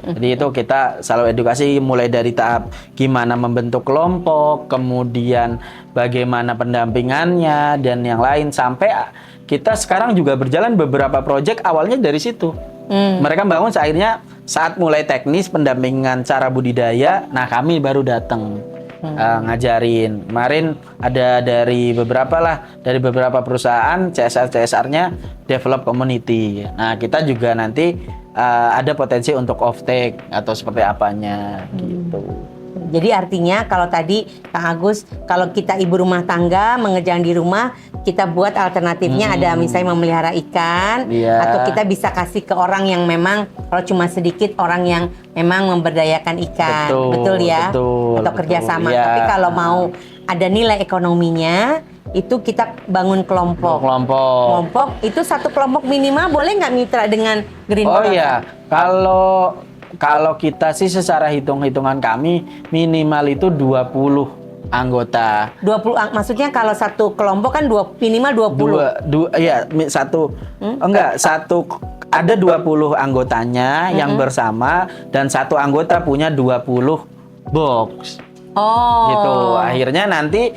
Jadi itu kita selalu edukasi mulai dari tahap gimana membentuk kelompok, kemudian bagaimana pendampingannya dan yang lain sampai kita sekarang juga berjalan beberapa proyek awalnya dari situ. Mereka bangun akhirnya saat mulai teknis pendampingan cara budidaya, nah kami baru datang ngajarin. Kemarin ada dari beberapa perusahaan CSR-nya develop community. Nah kita juga nanti ada potensi untuk off-take atau seperti apanya gitu. Jadi artinya kalau tadi Kang Agus, kalau kita ibu rumah tangga mengerjakan di rumah, kita buat alternatifnya ada misalnya memelihara ikan, atau kita bisa kasih ke orang yang memang kalau cuma sedikit orang yang memang memberdayakan ikan, betul ya? Atau kerjasama. Tapi kalau mau ada nilai ekonominya, itu kita bangun kelompok. Kelompok itu satu kelompok minimal boleh nggak mitra dengan Greenforce? Oh iya, kalau kita sih secara hitung-hitungan kami minimal itu 20 anggota. 20 maksudnya kalau satu kelompok kan minimal 20. Ada 20 anggotanya yang bersama dan satu anggota punya 20 box. Gitu. Akhirnya nanti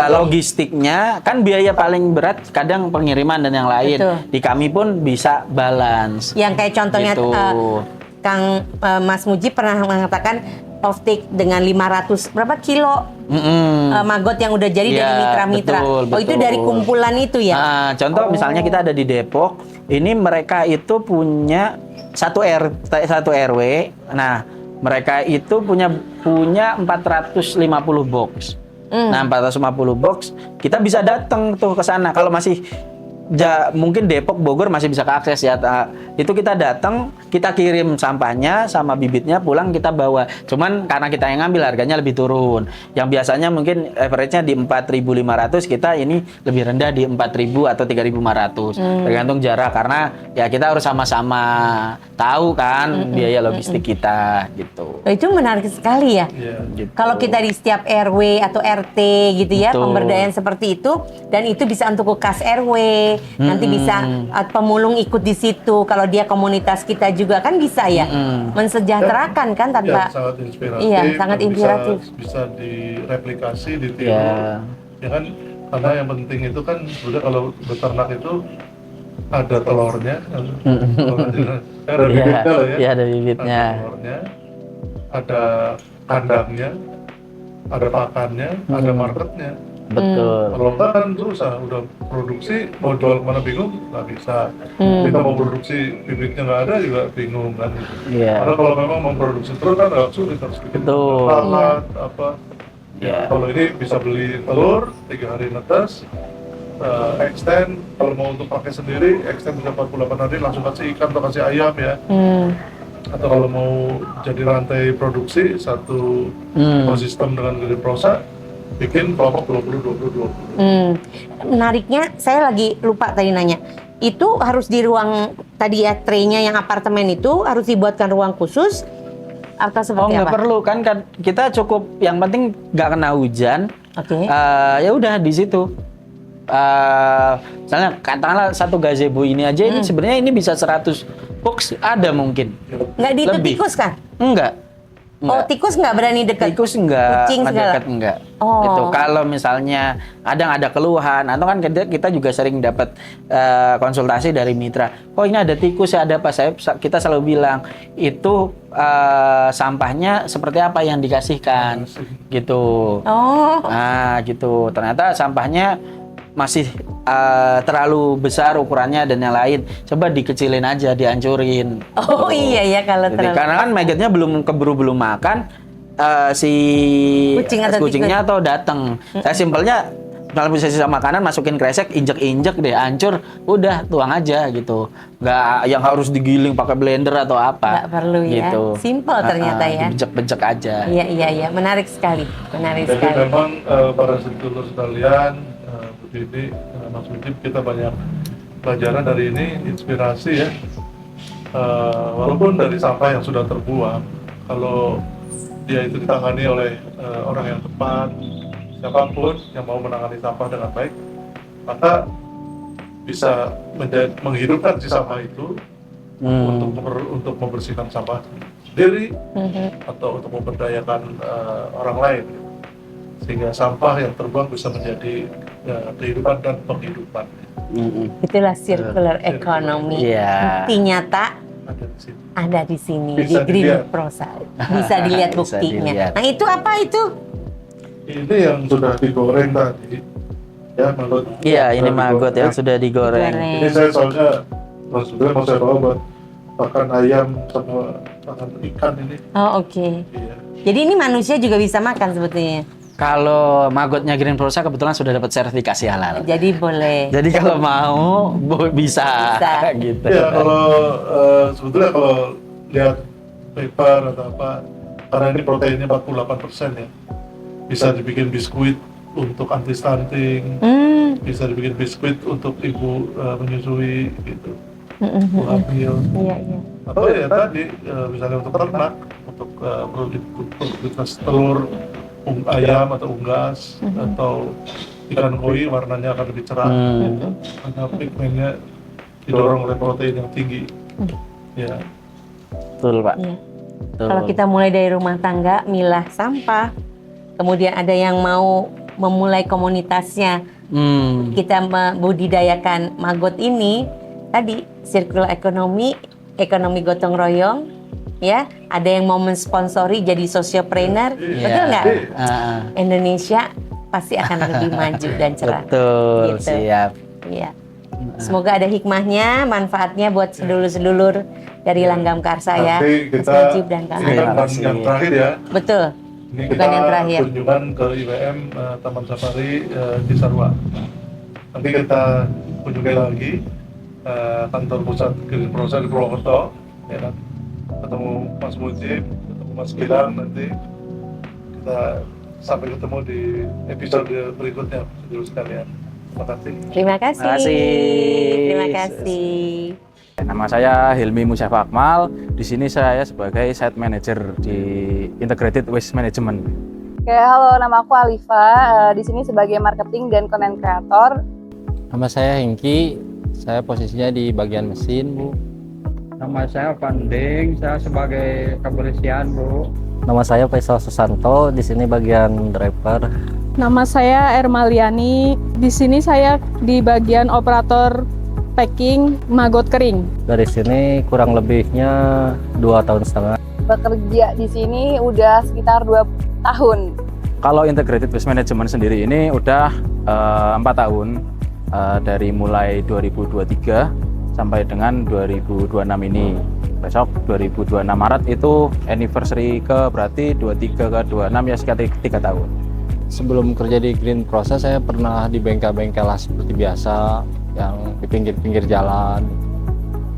logistiknya kan biaya paling berat kadang pengiriman dan yang lain. Di kami pun bisa balance. Yang kayak contohnya gitu. Kang Mas Mujib pernah mengatakan off-take dengan 500 berapa kilo maggot yang udah jadi dari mitra-mitra. Betul. Itu dari kumpulan itu ya? Nah, contoh misalnya kita ada di Depok, ini mereka itu punya satu RW. Nah, mereka itu punya 450 box. Nah, 450 box kita bisa datang tuh ke sana kalau masih mungkin Depok, Bogor masih bisa keakses ya. Itu kita datang, kita kirim sampahnya sama bibitnya pulang kita bawa. Cuman karena kita yang ngambil harganya lebih turun. Yang biasanya mungkin average-nya di 4.500, kita ini lebih rendah di 4.000 atau 3.500. Tergantung jarak karena ya kita harus sama-sama tahu kan biaya logistik kita gitu. Itu menarik sekali ya. Gitu. Kalau kita di setiap RW atau RT gitu ya, Betul. pemberdayaan seperti itu, dan itu bisa untuk kas RW, nanti bisa pemulung ikut di situ. Kalau dia komunitas kita juga kan bisa ya, mensejahterakan kan tanpa. Ya, sangat inspiratif. Iya, sangat dan inspiratif. Bisa direplikasi, ditiru. Ya. Ya kan, karena yang penting itu kan sebenarnya kalau beternak itu ada telurnya, ada bibitnya lah ya. Iya, ada bibitnya. Ada telurnya, ada kandangnya, ada pakannya, ada marketnya. Betul. Kalau enggak kan susah, udah produksi mau jual kemana bingung, nggak bisa. Kita mau produksi bibitnya nggak ada juga bingung kan. Iya. Karena kalau memang mau produksi terus kan agak sulit, harus bikin Betul. alat apa. Iya. Kalau ini bisa beli telur 3 hari netes, extend. Kalau mau untuk pakai sendiri, extend bisa 48 hari langsung kasih ikan atau kasih ayam ya. Atau kalau mau jadi rantai produksi satu ekosistem dengan grid prosa, bikin kelompok 20-20-20. Menariknya, saya lagi lupa tadi nanya. Itu harus di ruang tadi ya, tray-nya yang apartemen itu harus dibuatkan ruang khusus atau Oh, seperti nggak apa? perlu kan kita cukup yang penting nggak kena hujan. Oke. Ya udah di situ. Misalnya katakanlah satu gazebo ini aja ini sebenarnya ini bisa 100 box ada mungkin. Nggak di Lebih. tikus kan? Enggak. Oh, tikus nggak berani dekat? Tikus enggak, Kucing segala? dekat enggak. Oh. Gitu. Kalau misalnya ada keluhan, atau kan kita juga sering dapat konsultasi dari mitra. Oh ini ada tikus ya, ada apa? Kita selalu bilang itu sampahnya seperti apa yang dikasihkan, gitu. Oh. Nah, gitu. Ternyata sampahnya masih terlalu besar ukurannya dan yang lain. Coba dikecilin aja, dihancurin. Oh iya ya kalau Jadi, terlalu. karena kan maggetnya belum makan si Kucing atau kucingnya atau datang. Saya simpelnya kalau bisa sisa makanan masukin kresek, injek deh, hancur, udah tuang aja gitu. Nggak yang harus digiling pakai blender atau apa. Nggak perlu ya. Gitu. Simple ternyata ya. Dibejek-bejek aja. Iya. Menarik sekali. Menarik Jadi sekali. memang para sedulur sekalian, begini Mas Mujib, kita banyak pelajaran dari ini, inspirasi ya. Walaupun dari sampah yang sudah terbuang, kalau dia itu ditangani oleh orang yang tepat, siapapun yang mau menangani sampah dengan baik, maka bisa menghidupkan si sampah itu untuk membersihkan sampah sendiri atau untuk memberdayakan orang lain, sehingga sampah yang terbuang bisa menjadi kehidupan dan penghidupan. Itulah circular economy. Iya. Bukti nyata Ada di sini. ada di sini Bisa di Green dilihat. Prosa. Bisa dilihat Bisa buktinya. dilihat. Nah, itu apa itu? Ini yang sudah digoreng tadi, ya maggot. Iya, ini Sudah maggot digoreng. yang sudah digoreng. Digoreng. Ini saya soalnya sebenarnya mau saya bawa buat makan ayam sama makan ikan ini. Oh, oke. Iya. Jadi ini manusia juga bisa makan sebetulnya. Kalau maggotnya Green Prosa kebetulan sudah dapat sertifikasi halal. Jadi boleh. Jadi kalau mau bisa, Bisa. gitu. Ya kalau sebetulnya kalau lihat paper atau apa, karena ini proteinnya 48% ya, bisa dibikin biskuit untuk anti stunting, bisa dibikin biskuit untuk ibu menyusui gitu, ibu hamil. Iya. Atau ya tadi misalnya untuk ternak, untuk produktivitas telur, ayam atau unggas, atau ikan koi warnanya akan lebih cerah, gitu. Karena pigmennya didorong oleh protein yang tinggi. Ya. Betul, Pak. Iya. Betul. Kalau kita mulai dari rumah tangga, milah sampah, kemudian ada yang mau memulai komunitasnya, kita membudidayakan maggot ini, tadi circular economy, ekonomi gotong royong, ya, ada yang mau mensponsori jadi sociopreneur, betul nggak? Indonesia pasti akan lebih maju dan cerah. Betul, Gitu. siap. Iya. Semoga ada hikmahnya, manfaatnya buat sedulur-sedulur dari Langgam Karsa ya, Nanti Mas kita, Najib dan Kak ini Hana. kan yang terakhir ya. Betul. Ini Bukan kita yang terakhir. kunjungan ke IWM Taman Safari Cisarua. Nanti kita kunjungi lagi kantor pusat Green Prosa di Purwokerto, ya kan? Ketemu Mas Mujib, ketemu Mas Gilang, nanti kita sampai ketemu di episode berikutnya, saudara sekalian. Terima kasih. Terima kasih. Terima kasih. Terima kasih. Nama saya Hilmi Musyafa Akmal. Di sini saya sebagai site manager di Integrated Waste Management. Oke, halo, nama aku Alifa. Di sini sebagai marketing dan content creator. Nama saya Hengki, saya posisinya di bagian mesin, Bu. Nama saya Panding, saya sebagai kebersihan, Bu. Nama saya Faisal Susanto, di sini bagian driver. Nama saya Ermaliani, di sini saya di bagian operator packing maggot kering. Dari sini kurang lebihnya 2,5 tahun. Bekerja di sini udah sekitar 2 tahun. Kalau Integrated Waste Management sendiri ini udah 4 tahun, dari mulai 2023 sampai dengan 2026 ini. Besok 2026 Maret itu anniversary ke berarti 23 ke 26 ya sekitar 3 tahun. Sebelum kerja di Green Process, saya pernah di bengkel-bengkel lah seperti biasa, yang di pinggir-pinggir jalan.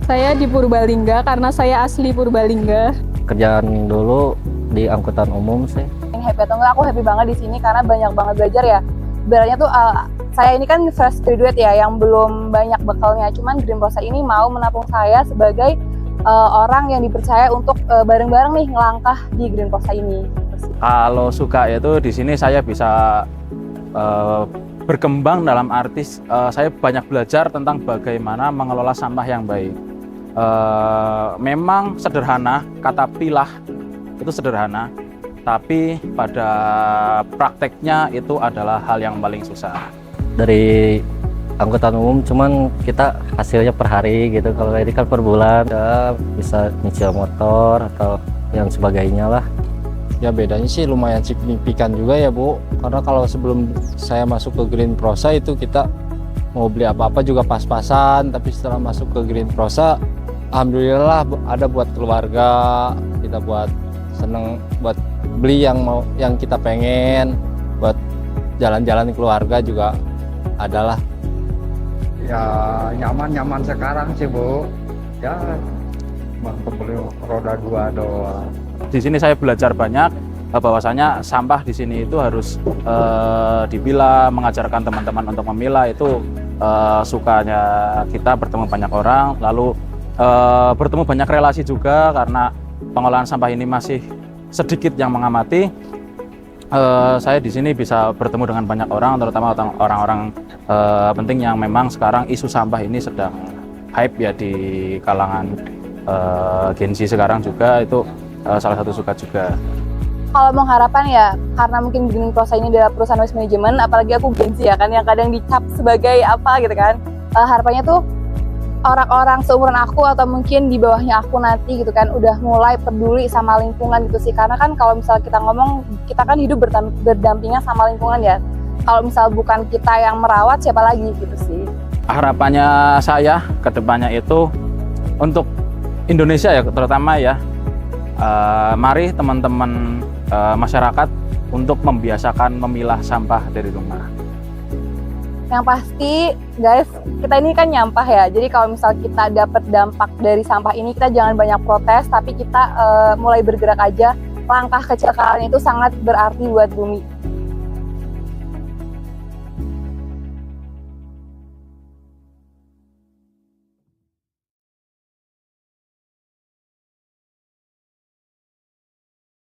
Saya di Purbalingga karena saya asli Purbalingga. Kerjaan dulu di angkutan umum sih. Yang happy atau enggak, aku happy banget di sini karena banyak banget belajar ya. Ibaratnya tuh saya ini kan fresh graduate ya, yang belum banyak bekalnya. Cuman Green Process ini mau menampung saya sebagai orang yang dipercaya untuk bareng-bareng nih ngelangkah di Green Process ini. Kalau suka itu di sini saya bisa berkembang dalam arti saya banyak belajar tentang bagaimana mengelola sampah yang baik. Memang sederhana, kata pilah itu sederhana, tapi pada prakteknya itu adalah hal yang paling susah. Dari angkutan umum cuman kita hasilnya per hari gitu, kalau ini kan per bulan ya, bisa nyicil motor atau yang sebagainya lah. Ya bedanya sih lumayan signifikan juga ya, Bu. Karena kalau sebelum saya masuk ke Green Prosa itu kita mau beli apa-apa juga pas-pasan, tapi setelah masuk ke Green Prosa, alhamdulillah ada buat keluarga, kita buat seneng, buat beli yang kita pengen, buat jalan-jalan keluarga juga adalah. Ya nyaman-nyaman sekarang sih, Bu. Ya cuma beli roda 2 doang. Di sini saya belajar banyak bahwasanya sampah di sini itu harus dipilah, mengajarkan teman-teman untuk memilah itu sukanya kita bertemu banyak orang, lalu bertemu banyak relasi juga karena pengolahan sampah ini masih sedikit yang mengamati. Saya di sini bisa bertemu dengan banyak orang, terutama orang-orang penting yang memang sekarang isu sampah ini sedang hype ya di kalangan Gen Z sekarang juga, itu salah satu suka juga. Kalau mau harapan ya, karena mungkin Green Process ini adalah perusahaan waste management, apalagi aku Gen Z ya kan, yang kadang dicap sebagai apa gitu kan. Harapannya tuh orang-orang seumuran aku atau mungkin di bawahnya aku nanti gitu kan udah mulai peduli sama lingkungan gitu sih. Karena kan kalau misal kita ngomong, kita kan hidup berdampingan sama lingkungan ya. Kalau misal bukan kita yang merawat, siapa lagi gitu sih. Harapannya saya ke depannya itu untuk Indonesia ya terutama ya, mari teman-teman masyarakat untuk membiasakan memilah sampah dari rumah. Yang pasti guys, kita ini kan nyampah ya, jadi kalau misal kita dapat dampak dari sampah ini, kita jangan banyak protes, tapi kita mulai bergerak aja. Langkah kecil kalian itu sangat berarti buat bumi.